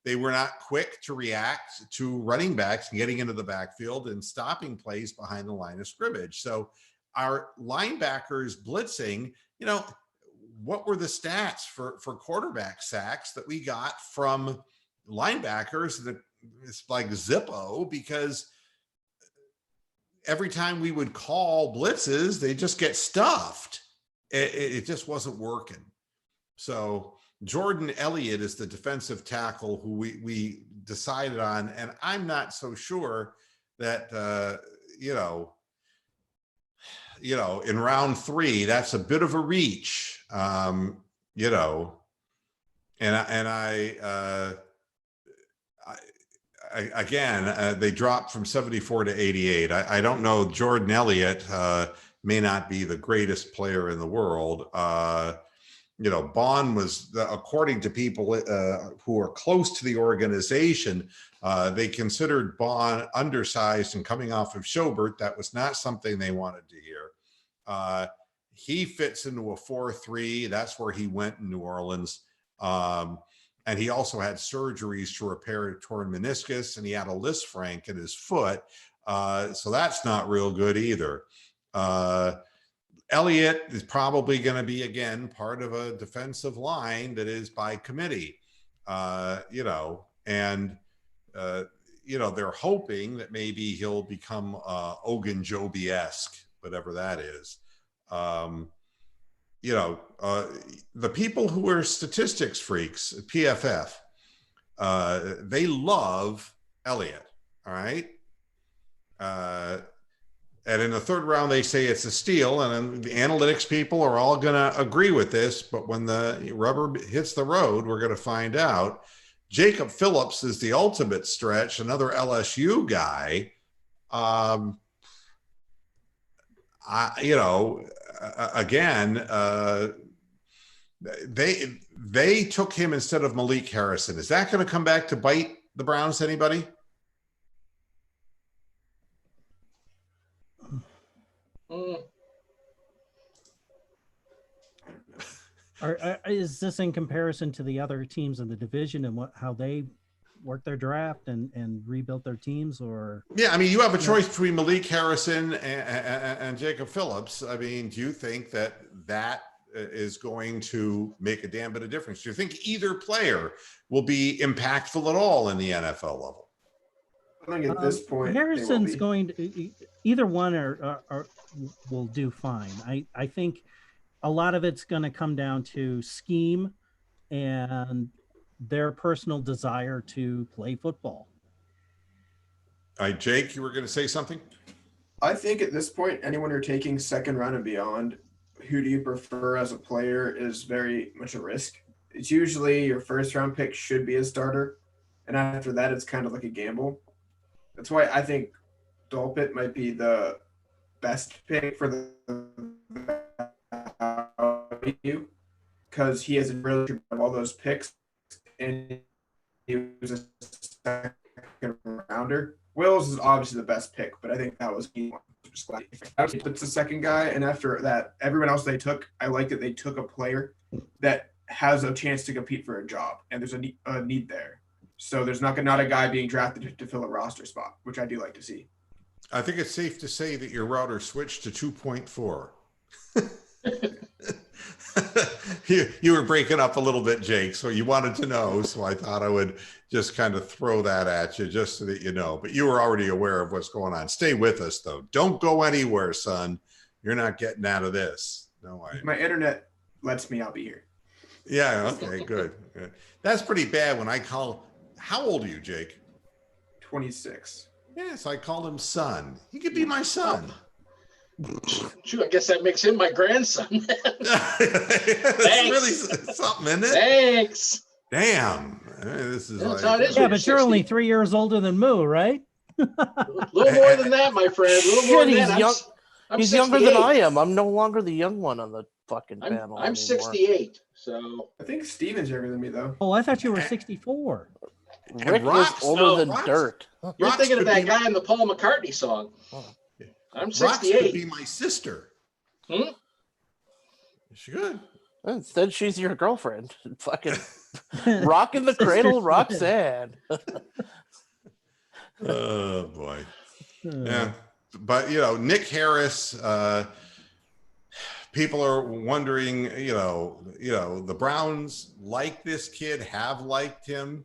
A: they were not quick to react to running backs and getting into the backfield and stopping plays behind the line of scrimmage. So our linebackers blitzing, what were the stats for quarterback sacks that we got from linebackers? That it's like Zippo, because every time we would call blitzes, they just get stuffed. It just wasn't working. So Jordan Elliott is the defensive tackle who we decided on. And I'm not so sure that, in round 3, that's a bit of a reach. They dropped from 74 to 88. I don't know. Jordan Elliott may not be the greatest player in the world. Bond was, according to people who are close to the organization, they considered Bond undersized and coming off of Schobert. That was not something they wanted to hear. He fits into a 4-3. That's where he went in New Orleans. And he also had surgeries to repair a torn meniscus, and he had a Lisfranc in his foot. So that's not real good either. Elliott is probably going to be, again, part of a defensive line that is by committee, they're hoping that maybe he'll become Ogunjobi-esque, whatever that is. The people who are statistics freaks, PFF, they love Elliott. All right. And in the third round, they say it's a steal, and the analytics people are all going to agree with this. But when the rubber hits the road, we're going to find out. Jacob Phillips is the ultimate stretch, another LSU guy. They took him instead of Malik Harrison. Is that going to come back to bite the Browns? Anybody?
C: Is this in comparison to the other teams in the division and how they work their draft and rebuilt their teams? Or
A: you have a choice between Malik Harrison and Jacob Phillips. Do you think that is going to make a damn bit of difference? Do you think either player will be impactful at all in the NFL level?
D: I think at this point, they will
C: Harrison's
D: be.
C: going to either one will do fine. I think a lot of it's going to come down to scheme and their personal desire to play football.
A: All right, Jake, you were going to say something?
D: I think at this point, anyone you're taking second round and beyond, who do you prefer as a player is very much a risk. It's usually your first round pick should be a starter. And after that, it's kind of like a gamble. That's why I think Dolpit might be the best pick for the value, because he has a really of all those picks, and he was a second rounder. Wills is obviously the best pick, but I think that was it's the second guy, and after that, everyone else they took, I like that they took a player that has a chance to compete for a job, and there's a need there. So there's not a guy being drafted to fill a roster spot, which I do like to see.
A: I think it's safe to say that your router switched to 2.4. You were breaking up a little bit, Jake, so you wanted to know, so I thought I would just kind of throw that at you just so that you know. But you were already aware of what's going on. Stay with us, though. Don't go anywhere, son. You're not getting out of this. No,
D: If my internet lets me, I'll be here.
A: Yeah, okay, good. That's pretty bad when I call. How old are you, Jake?
D: 26.
A: Yes, I call him son. He could be my son.
B: Shoot, I guess that makes him my grandson.
A: That's really something, isn't it?
B: Thanks.
A: Damn. This is
B: That's
A: like,
B: how it is.
C: Yeah,
B: You're
C: but you're
B: 60.
C: only 3 years older than Moo, right?
B: A little more than that, my friend. A little more
E: Shit,
B: than that. I'm
E: he's younger than
B: 68.
E: I am. I'm no longer the young one on the fucking panel.
B: I'm
E: anymore.
B: 68. So
D: I think Steven's younger than me, though.
C: Oh, I thought you were 64.
E: Rick
A: Rocks-
E: is older
B: no,
E: than
A: Rocks-
E: dirt.
B: you're
A: Rox
B: thinking of
A: could
B: that
A: be
B: guy in the Paul McCartney song. I'm
A: Rox could
B: 68.
A: be my sister.
B: Hmm?
A: She could.
E: Instead, she's your girlfriend. Fucking rocking the cradle, Roxanne.
A: Oh boy. Yeah. But Nick Harris, people are wondering, the Browns like this kid, have liked him.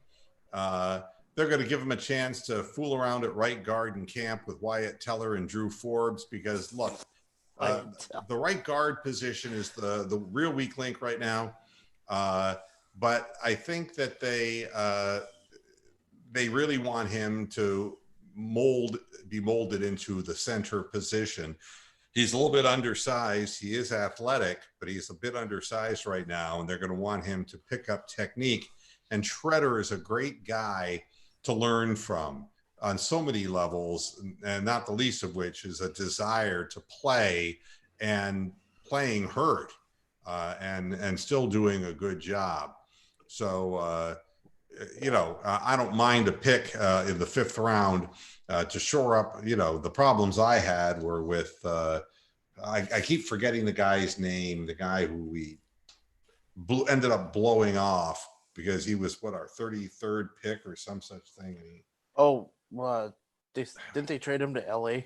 A: They're going to give him a chance to fool around at right guard in camp with Wyatt Teller and Drew Forbes, because look, the right guard position is the real weak link right now. But I think that they really want him to be molded into the center position. He's a little bit undersized. He is athletic, but he's a bit undersized right now, and they're going to want him to pick up technique. And Shredder is a great guy to learn from on so many levels, and not the least of which is a desire to play and playing hurt and still doing a good job. So, I don't mind a pick in the 5th round to shore up, the problems I had were with, I keep forgetting the guy's name, the guy who we ended up blowing off because he was our 33rd pick or some such thing.
E: Didn't they trade him to LA?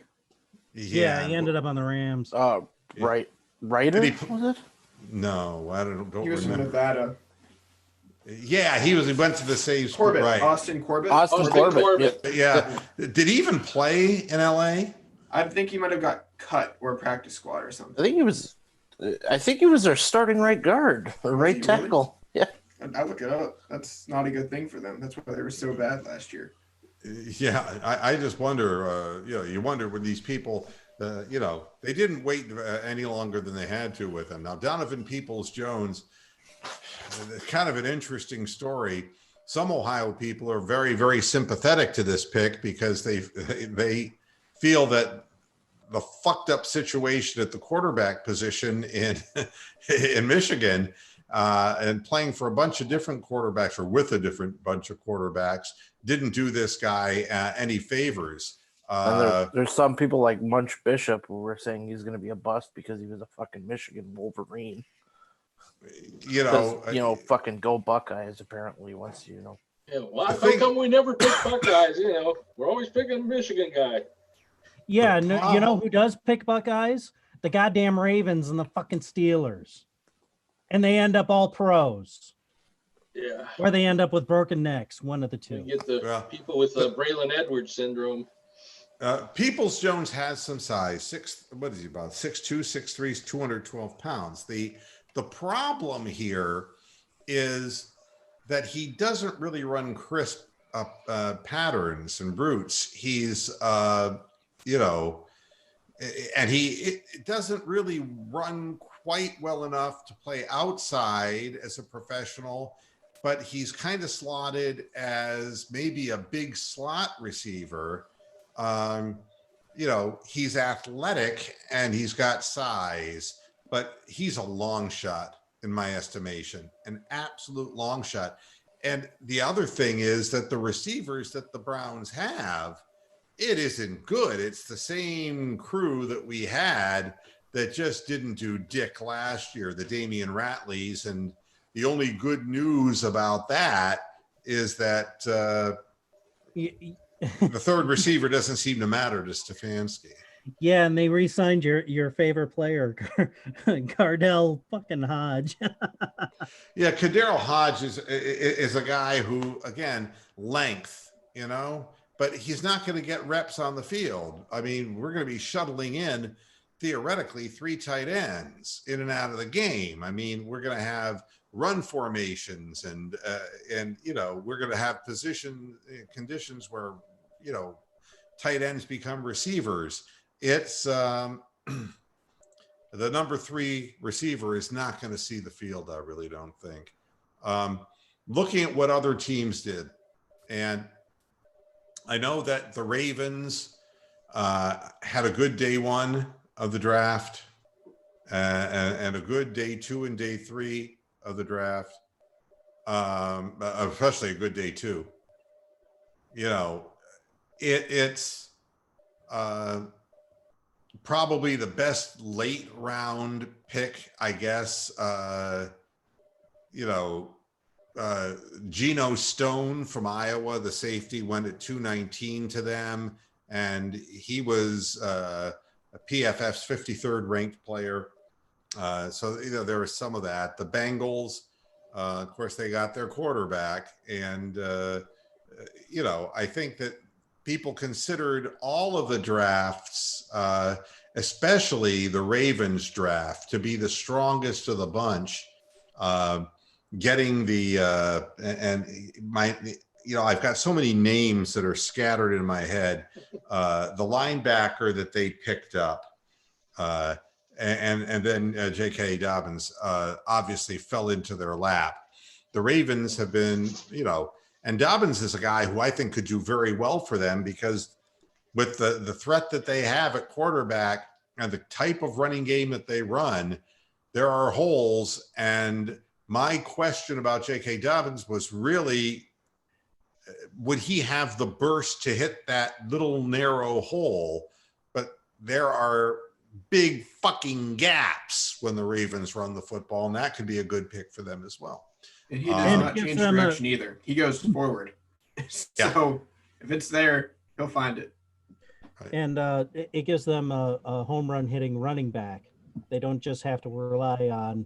C: Yeah, he ended up on the Rams.
E: Right. Ryder, was it?
A: No, I don't
D: He was from
A: remember.
D: Nevada.
A: Yeah, he went to the Saves.
D: Corbett,
A: Right.
D: Austin Corbett.
E: Austin Corbett.
A: Yeah. Did he even play in LA?
D: I think he might have got cut or practice squad or something.
E: I think he was their starting right guard or right
D: he really?
E: tackle. Yeah.
D: I look it up. That's not a good thing for them. That's why they were so bad last year.
A: Yeah, I just wonder, you wonder when these people, they didn't wait any longer than they had to with him. Now, Donovan Peoples-Jones, kind of an interesting story. Some Ohio people are very, very sympathetic to this pick because they feel that the fucked up situation at the quarterback position in Michigan and playing for a bunch of different quarterbacks or with a different bunch of quarterbacks didn't do this guy any favors.
E: And there's some people like Munch Bishop who were saying he's going to be a bust because he was a fucking Michigan Wolverine. Fucking go Buckeyes, apparently, once
B: Yeah, well, how come we never pick Buckeyes? We're always picking a Michigan guy.
C: Yeah, no, you know who does pick Buckeyes? The goddamn Ravens and the fucking Steelers. And they end up all pros.
B: Yeah.
C: Or they end up with broken necks, one of the
B: You
C: two.
B: get the
A: Yeah.
B: people with Braylon Edwards syndrome.
A: Peoples Jones has some size. What is he about? 6'2", 6'3", 212 pounds. The problem here is that he doesn't really run crisp patterns and routes. He's you know, and it doesn't really run quite well enough to play outside as a professional, but he's kind of slotted as maybe a big slot receiver. You know, he's athletic and he's got size, but he's a long shot in my estimation, an absolute long shot. And the other thing is that the receivers that the Browns have, it isn't good. It's the same crew that we had that just didn't do dick last year, the Damian Ratleys. And the only good news about that is that the third receiver doesn't seem to matter to Stefanski.
C: Yeah, and they re-signed your favorite player, Cardell fucking Hodge.
A: Yeah, Kadero Hodge is a guy who, again, length, you know, but he's not going to get reps on the field. I mean, we're going to be shuttling in, theoretically, 3 tight ends in and out of the game. I mean, we're going to have run formations and you know, we're going to have position conditions where, you know, tight ends become receivers. It's the number 3 receiver is not going to see the field. I really don't think. Looking at what other teams did, and I know that the Ravens had a good day 1 of the draft and a good day 2 and day 3 of the draft, especially a good day 2. You know, it's probably the best late round pick, I guess. You know, Geno Stone from Iowa, the safety, went at 219 to them, and he was a PFF's 53rd ranked player. So, you know, there was some of that. The Bengals, of course, they got their quarterback, and you know, I think that people considered all of the drafts, especially the Ravens draft, to be the strongest of the bunch. Getting the you know, I've got so many names that are scattered in my head. The linebacker that they picked up, and then J.K. Dobbins obviously fell into their lap. The Ravens have been, you know, and Dobbins is a guy who I think could do very well for them, because with the threat that they have at quarterback and the type of running game that they run, there are holes. And my question about J.K. Dobbins was really, would he have the burst to hit that little narrow hole? But there are big fucking gaps when the Ravens run the football, and that could be a good pick for them as well.
D: And he does not change direction either. He goes forward. So if it's there, he'll find it.
C: And it gives them a home run hitting running back. They don't just have to rely on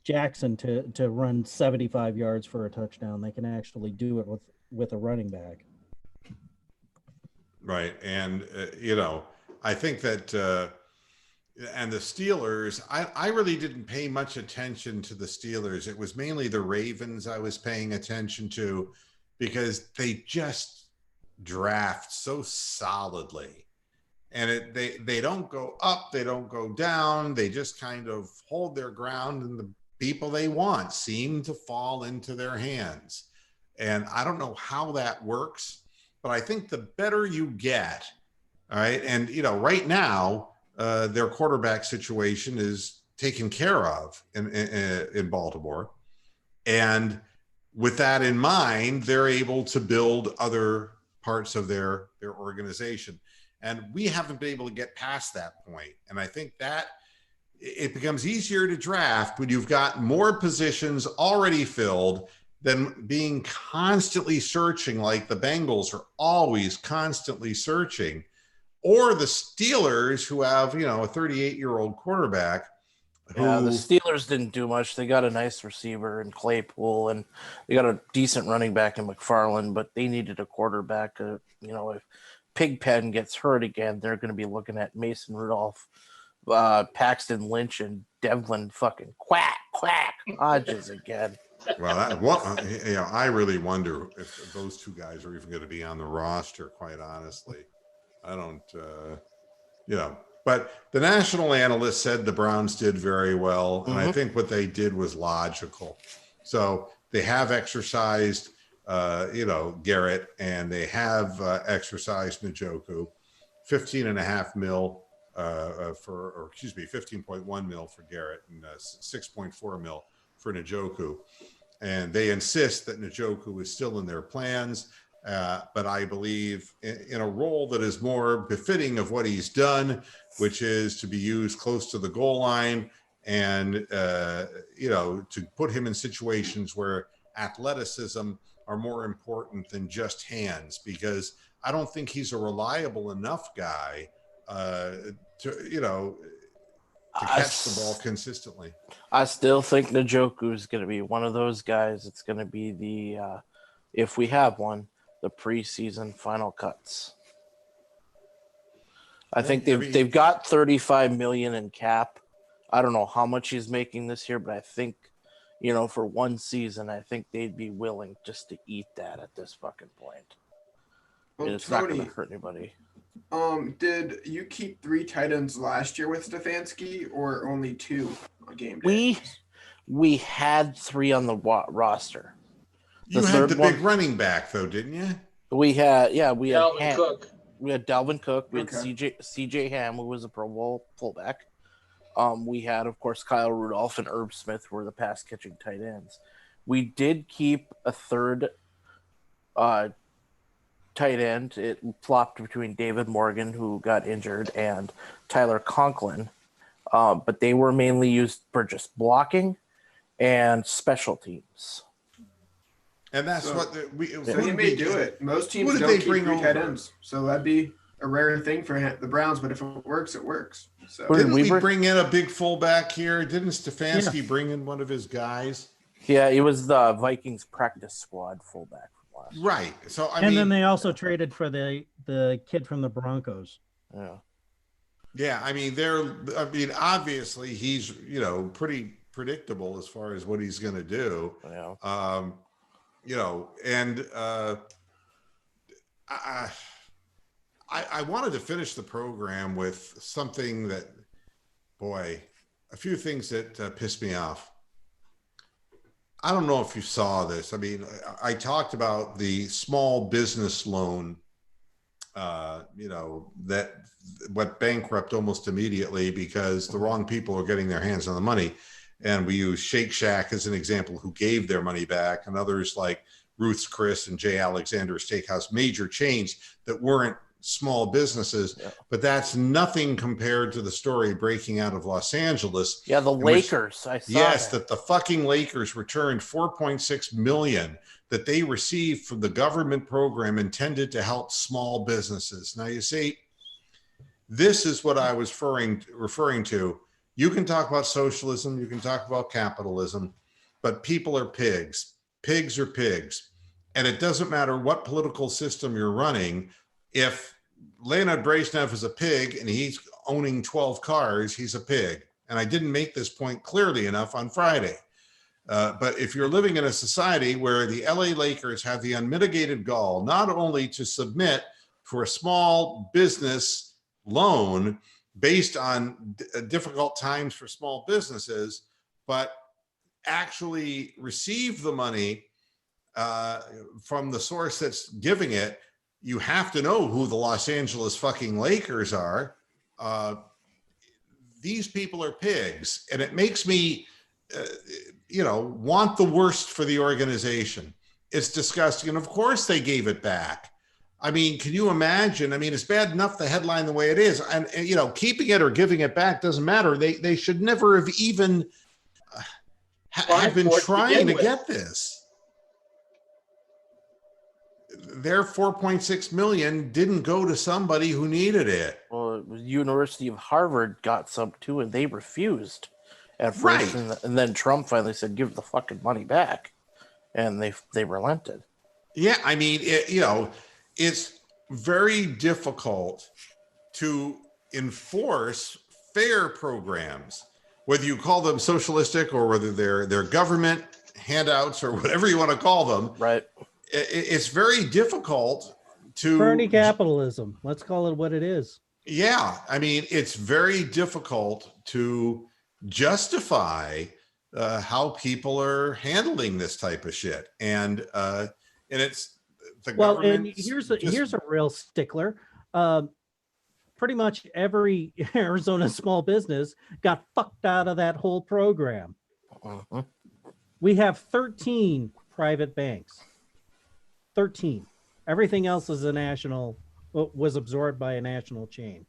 C: Jackson to run 75 yards for a touchdown. They can actually do it with a running back.
A: Right. And, you know, I think that and the Steelers, I really didn't pay much attention to the Steelers. It was mainly the Ravens I was paying attention to, because they just draft so solidly. And they don't go up, they don't go down. They just kind of hold their ground, and the people they want seem to fall into their hands. And I don't know how that works, but I think the better you get, all right, and, you know, right now, their quarterback situation is taken care of in Baltimore. And with that in mind, they're able to build other parts of their organization. And we haven't been able to get past that point. And I think that it becomes easier to draft when you've got more positions already filled than being constantly searching, like the Bengals are always constantly searching, or the Steelers, who have, you know, a 38-year-old quarterback.
E: Yeah, the
A: who
E: Steelers didn't do much. They got a nice receiver in Claypool, and they got a decent running back in McFarland, but they needed a quarterback. If Pigpen gets hurt again, they're going to be looking at Mason Rudolph, Paxton Lynch, and Devlin fucking quack Hodges again.
A: well, I really wonder if those two guys are even going to be on the roster. Quite honestly, I don't. But the national analyst said the Browns did very well, and I think what they did was logical. So they have exercised, Garrett, and they have exercised Njoku, 15.5 mil 15.1 mil for Garrett and 6.4 mil for Njoku. And they insist that Njoku is still in their plans. But I believe in a role that is more befitting of what he's done, which is to be used close to the goal line and, to put him in situations where athleticism are more important than just hands, because I don't think he's a reliable enough guy to catch the ball consistently.
E: I still think Njoku is going to be one of those guys. It's going to be the, if we have one, the preseason final cuts. I think they've got 35 million in cap. I don't know how much he's making this year, but I think, for one season, I think they'd be willing just to eat that at this fucking point.
D: Well,
E: It's
D: Tony,
E: not going to hurt anybody.
D: Did you keep 3 tight ends last year with Stefanski, or only 2 on game day?
E: We had 3 on the roster.
A: You had the big running back, though, didn't you?
E: We had
B: Dalvin Cook.
E: We had Dalvin Cook. We had
D: Okay.
E: CJ Ham, who was a Pro Bowl fullback. We had, of course, Kyle Rudolph and Herb Smith were the pass catching tight ends. We did keep a third tight end. It flopped between David Morgan, who got injured, and Tyler Conklin. But they were mainly used for just blocking and special teams.
A: And that's
D: So-
A: what
D: So he may do it. Most teams
A: Who did
D: don't
A: they
D: keep
A: bring
D: 3 tight
A: over?
D: ends, so that'd be a rare thing for the Browns. But if it works, it works. So
E: Who did
A: Didn't
E: we
A: we
E: bring?
A: bring in a big fullback here? Didn't Stefanski bring in one of his guys?
E: Yeah, it was the Vikings practice squad fullback from last year.
A: Right. So
C: And then they also traded for the kid from the Broncos.
E: Yeah.
A: obviously he's pretty predictable as far as what he's going to do.
E: Yeah.
A: I wanted to finish the program with something that, a few things that pissed me off. I don't know if you saw this. I mean, I talked about the small business loan, that went bankrupt almost immediately because the wrong people are getting their hands on the money. And we use Shake Shack as an example, who gave their money back, and others like Ruth's Chris and J. Alexander Steakhouse, major chains that weren't small businesses.
E: Yeah.
A: But that's nothing compared to the story breaking out of Los Angeles.
E: Yeah, the
A: which-
E: Lakers. I saw
A: Yes,
E: that.
A: that the fucking Lakers returned $4.6 million that they received from the government program intended to help small businesses. Now, you see, this is what I was referring to. You can talk about socialism, you can talk about capitalism, but people are pigs. Pigs are pigs. And it doesn't matter what political system you're running. If Leonid Brezhnev is a pig and he's owning 12 cars, he's a pig. And I didn't make this point clearly enough on Friday. But if you're living in a society where the LA Lakers have the unmitigated gall, not only to submit for a small business loan based on difficult times for small businesses, but actually receive the money from the source that's giving it, you have to know who the Los Angeles fucking Lakers are. These people are pigs, and it makes me, want the worst for the organization. It's disgusting. And of course they gave it back. I mean, can you imagine? I mean, it's bad enough the headline the way it is, and keeping it or giving it back doesn't matter. They should never have even have been trying to get this. Their 4.6 million didn't go to somebody who needed it.
E: Well, it was University of Harvard got some too, and they refused. at first,
A: Right.
E: and then Trump finally said, "Give the fucking money back," and they relented.
A: Yeah, I mean, it's very difficult to enforce fair programs, whether you call them socialistic or whether they're government handouts or whatever you want to call them.
E: Right.
A: It's very difficult to
C: Bernie capitalism. Let's call it what it is.
A: Yeah, I mean, it's very difficult to justify how people are handling this type of shit, and it's the
C: Well, and
A: government.
C: here's a real stickler. Pretty much every Arizona small business got fucked out of that whole program.
E: Mhm.
C: We have 13 private banks. 13. Everything else is was absorbed by a national chain.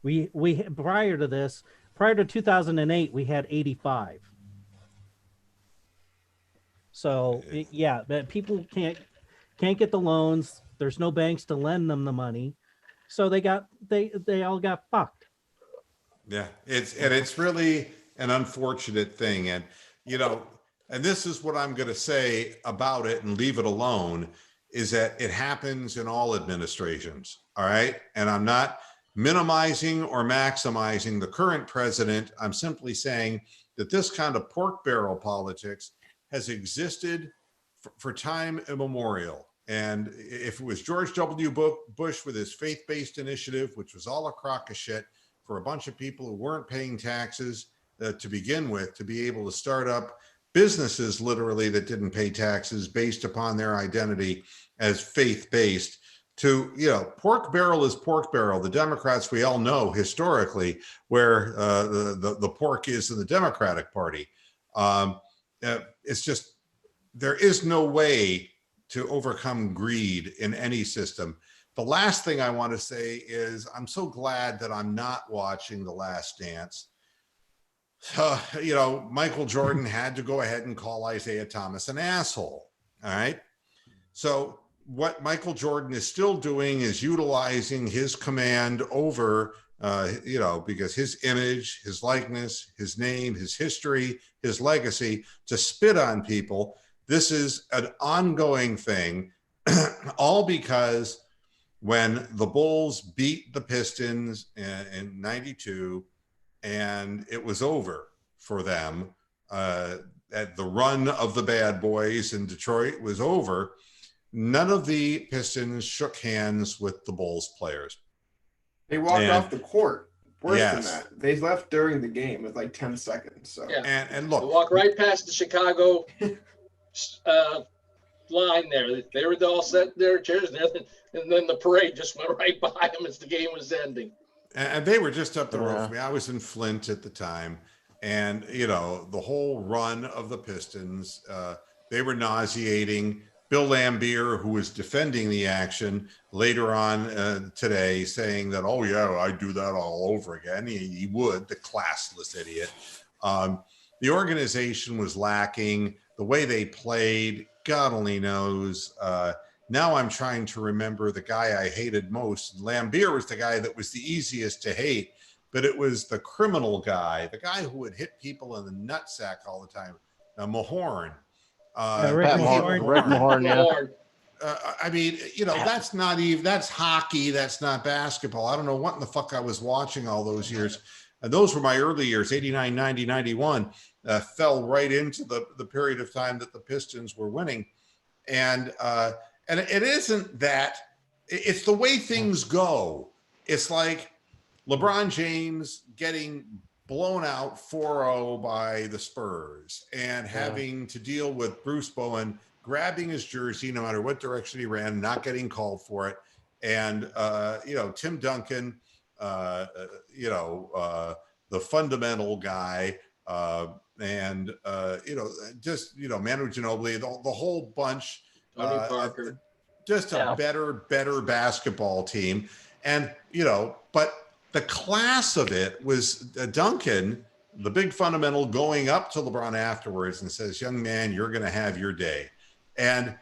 C: We prior to this, prior to 2008, we had 85. So yeah, but people can't get the loans. There's no banks to lend them the money, so they all got fucked.
A: Yeah, it's really an unfortunate thing, and and this is what I'm going to say about it and leave it alone, is that it happens in all administrations. All right, and I'm not minimizing or maximizing the current president. I'm simply saying that this kind of pork barrel politics has existed for time immemorial. And if it was George W. Bush with his faith-based initiative, which was all a crock of shit for a bunch of people who weren't paying taxes to begin with, to be able to start up businesses literally that didn't pay taxes based upon their identity as faith-based, to, pork barrel is pork barrel. The Democrats, we all know historically where the pork is in the Democratic Party. It's just, there is no way to overcome greed in any system. The last thing I want to say is I'm so glad that I'm not watching The Last Dance. Michael Jordan had to go ahead and call Isaiah Thomas an asshole. All right. So what Michael Jordan is still doing is utilizing his command over, because his image, his likeness, his name, his history, his legacy, to spit on people. This is an ongoing thing, all because when the Bulls beat the Pistons in 92 and it was over for them, at the run of the bad boys in Detroit was over, none of the Pistons shook hands with the Bulls players.
D: They walked off the court. Worse than
A: Yes.
D: that. They left during the game with like 10 seconds. So
B: Yeah.
A: And
B: They
A: look,
B: walk right past the Chicago line there. They were all set in their chairs and everything, and then the parade just went right by them as the game was ending.
A: and they were just up the road
E: Yeah.
A: from me. I was in Flint at the time, and the whole run of the Pistons, they were nauseating. Bill Lambier, who was defending the action later on today, saying that, oh yeah, I'd do that all over again. He would, the classless idiot. The organization was lacking. The way they played, God only knows. Now I'm trying to remember the guy I hated most. Lambier was the guy that was the easiest to hate, but it was the criminal guy, the guy who would hit people in the nutsack all the time, Mahorn.
C: Rick
E: Pat
C: Mahorn.
E: Rick Mahorn, yeah.
B: Lord.
A: I mean, that's not even, that's hockey. That's not basketball. I don't know what in the fuck I was watching all those years. And those were my early years, 89, 90, 91, fell right into the period of time that the Pistons were winning. And it isn't that, it's the way things go. It's like LeBron James getting blown out 4-0 by the Spurs and having to deal with Bruce Bowen grabbing his jersey no matter what direction he ran, not getting called for it. And, Tim Duncan, the fundamental guy, Manu Ginobili, the whole bunch,
B: Tony Parker.
A: just a better basketball team. And, but the class of it was Duncan, the big fundamental, going up to LeBron afterwards and says, young man, you're going to have your day. And,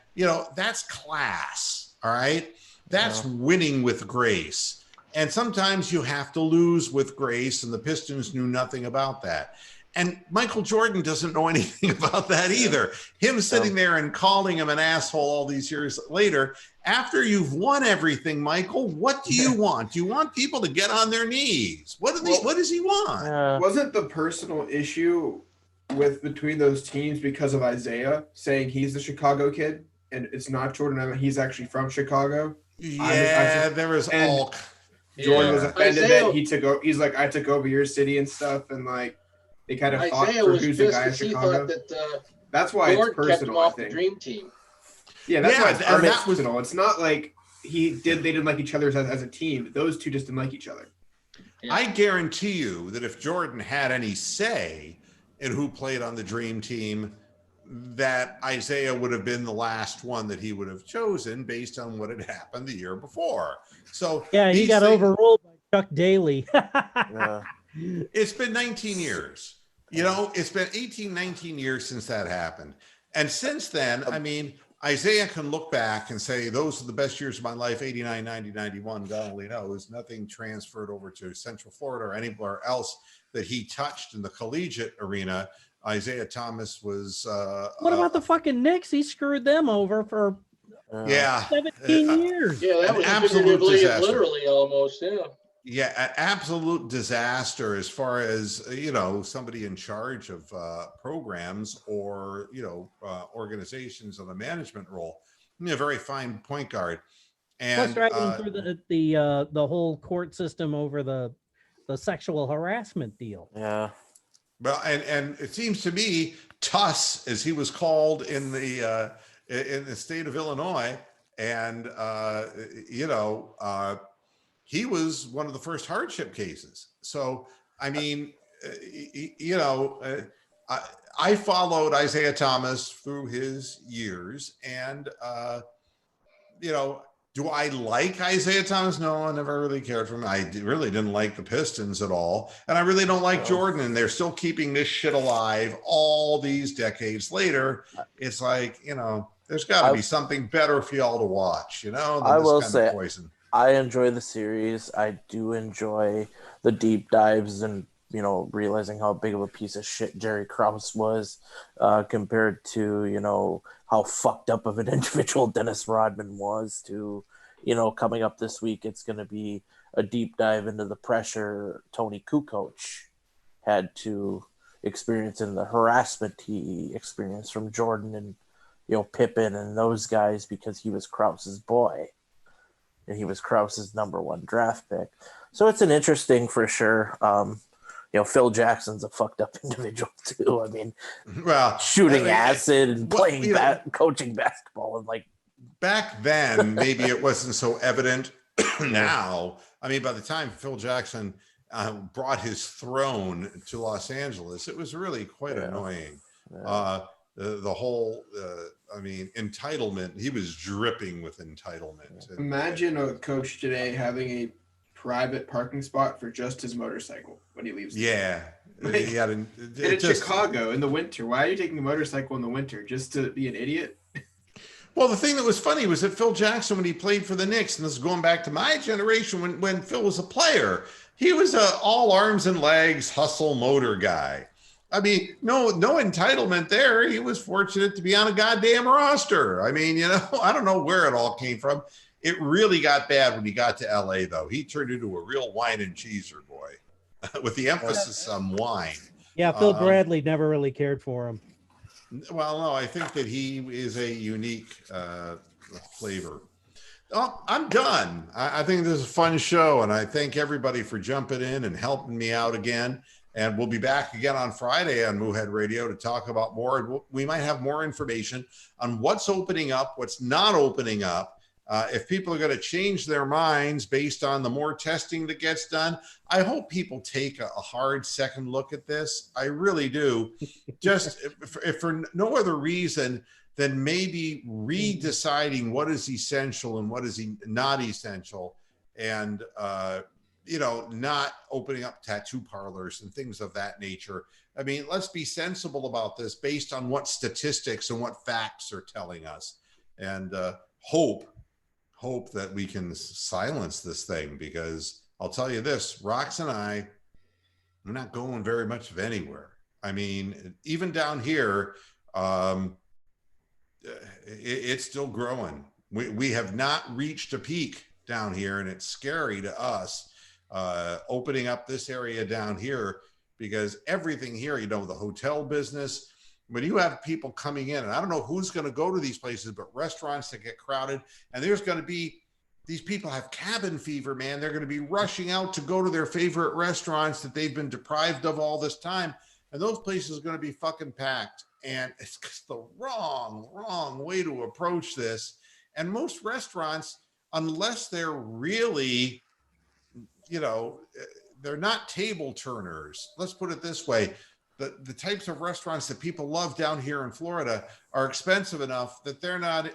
A: that's class. All right. That's winning with grace. And sometimes you have to lose with grace, and the Pistons knew nothing about that. And Michael Jordan doesn't know anything about that either. Him sitting there and calling him an asshole all these years later, after you've won everything, Michael, what do you want? Do you want people to get on their knees? What does he want?
D: Wasn't the personal issue between those teams because of Isaiah saying he's the Chicago kid and it's not Jordan? He's actually from Chicago.
A: Yeah, there was all.
D: Jordan was offended that he took over. He's like, I took over your city and stuff, and like they kind of fought for who's the guy in Chicago. That's why
B: Jordan
D: it's personal.
B: Kept him off the dream team.
D: Yeah, that's why it's personal. It's not like they didn't like each other as a team. Those two just didn't like each other.
A: Yeah. I guarantee you that if Jordan had any say in who played on the dream team, that Isaiah would have been the last one that he would have chosen based on what had happened the year before. So
C: yeah, he got overruled by Chuck Daly.
A: It's been 19 years. You know, it's been 18, 19 years since that happened. And since then, I mean, Isaiah can look back and say, those are the best years of my life, 89, 90, 91, God only knows. Nothing transferred over to Central Florida or anywhere else that he touched in the collegiate arena. Isaiah Thomas was...
C: what about the fucking Knicks? He screwed them over for 17 years.
B: Yeah, that was
A: absolute disaster.
B: Literally almost, yeah.
A: Yeah, an absolute disaster as far as, you know, somebody in charge of programs or, you know, organizations on a management role. I mean, a very fine point guard. And
C: plus driving through the whole court system over the sexual harassment deal.
E: Yeah.
A: Well, and it seems to me, Tuss, as he was called in the state of Illinois, and you know, he was one of the first hardship cases. So, I mean, you know, I followed Isaiah Thomas through his years, and you know, do I like Isaiah Thomas? No, I never really cared for him. I really didn't like the Pistons at all. And I really don't like Jordan. And they're still keeping this shit alive all these decades later. It's like, you know, there's got to be something better for y'all to watch, you know, than this kind of poison.
E: I enjoy the series. I do enjoy the deep dives and, you know, realizing how big of a piece of shit Jerry Krause was compared to, you know, how fucked up of an individual Dennis Rodman was to, you know, coming up this week, it's going to be a deep dive into the pressure Tony Kukoc had to experience and the harassment he experienced from Jordan and, you know, Pippen and those guys because he was Krause's boy and he was Krause's #1 draft pick. So it's an interesting for sure. You know, Phil Jackson's a fucked up individual too. I mean, well, shooting acid and playing coaching basketball and like
A: back then, maybe it wasn't so evident. Now, I mean, by the time Phil Jackson brought his throne to Los Angeles, it was really quite annoying. Yeah. The whole, I mean, entitlement. He was dripping with entitlement.
D: Imagine a coach today having a private parking spot for just his motorcycle when he leaves.
A: Yeah.
D: Like, it's Chicago in the winter. Why are you taking a motorcycle in the winter? Just to be an idiot?
A: Well, the thing that was funny was that Phil Jackson, when he played for the Knicks, and this is going back to my generation when Phil was a player, he was a all arms and legs hustle motor guy. I mean, no entitlement there. He was fortunate to be on a goddamn roster. I mean, you know, I don't know where it all came from. It really got bad when he got to LA, though. He turned into a real wine and cheeser boy with the emphasis on wine.
C: Yeah, Phil Bradley never really cared for him.
A: Well, no, I think that he is a unique flavor. Oh, I'm done. I think this is a fun show, and I thank everybody for jumping in and helping me out again. And we'll be back again on Friday on Moohead Radio to talk about more. We might have more information on what's opening up, what's not opening up. If people are going to change their minds based on the more testing that gets done, I hope people take a hard second look at this. I really do. Just if for no other reason than maybe redeciding what is essential and what is not essential, and you know, not opening up tattoo parlors and things of that nature. I mean, let's be sensible about this based on what statistics and what facts are telling us, and hope hope that we can silence this thing, because I'll tell you this, Rox and I, we're not going very much of anywhere. I mean, even down here, it's still growing. We have not reached a peak down here, and it's scary to us opening up this area down here, because everything here, you know, the hotel business, when you have people coming in, and I don't know who's going to go to these places, but restaurants that get crowded, and there's going to be, these people have cabin fever, man. They're going to be rushing out to go to their favorite restaurants that they've been deprived of all this time. And those places are going to be fucking packed. And it's just the wrong way to approach this. And most restaurants, unless they're really, you know, they're not table turners. Let's put it this way. The types of restaurants that people love down here in Florida are expensive enough that they're not,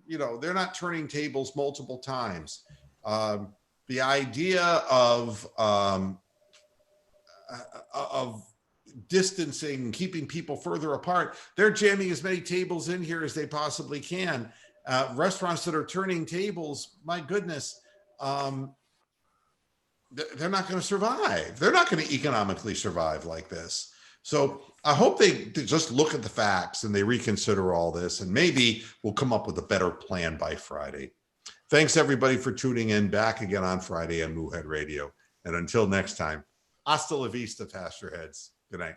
A: you know, they're not turning tables multiple times. The idea of distancing, keeping people further apart, they're jamming as many tables in here as they possibly can. Restaurants that are turning tables, my goodness, they're not going to survive. They're not going to economically survive like this. So I hope they just look at the facts and they reconsider all this, and maybe we'll come up with a better plan by Friday. Thanks everybody for tuning in. Back again on Friday on Moohead Radio. And until next time, hasta la vista, Pasture Heads. Good night.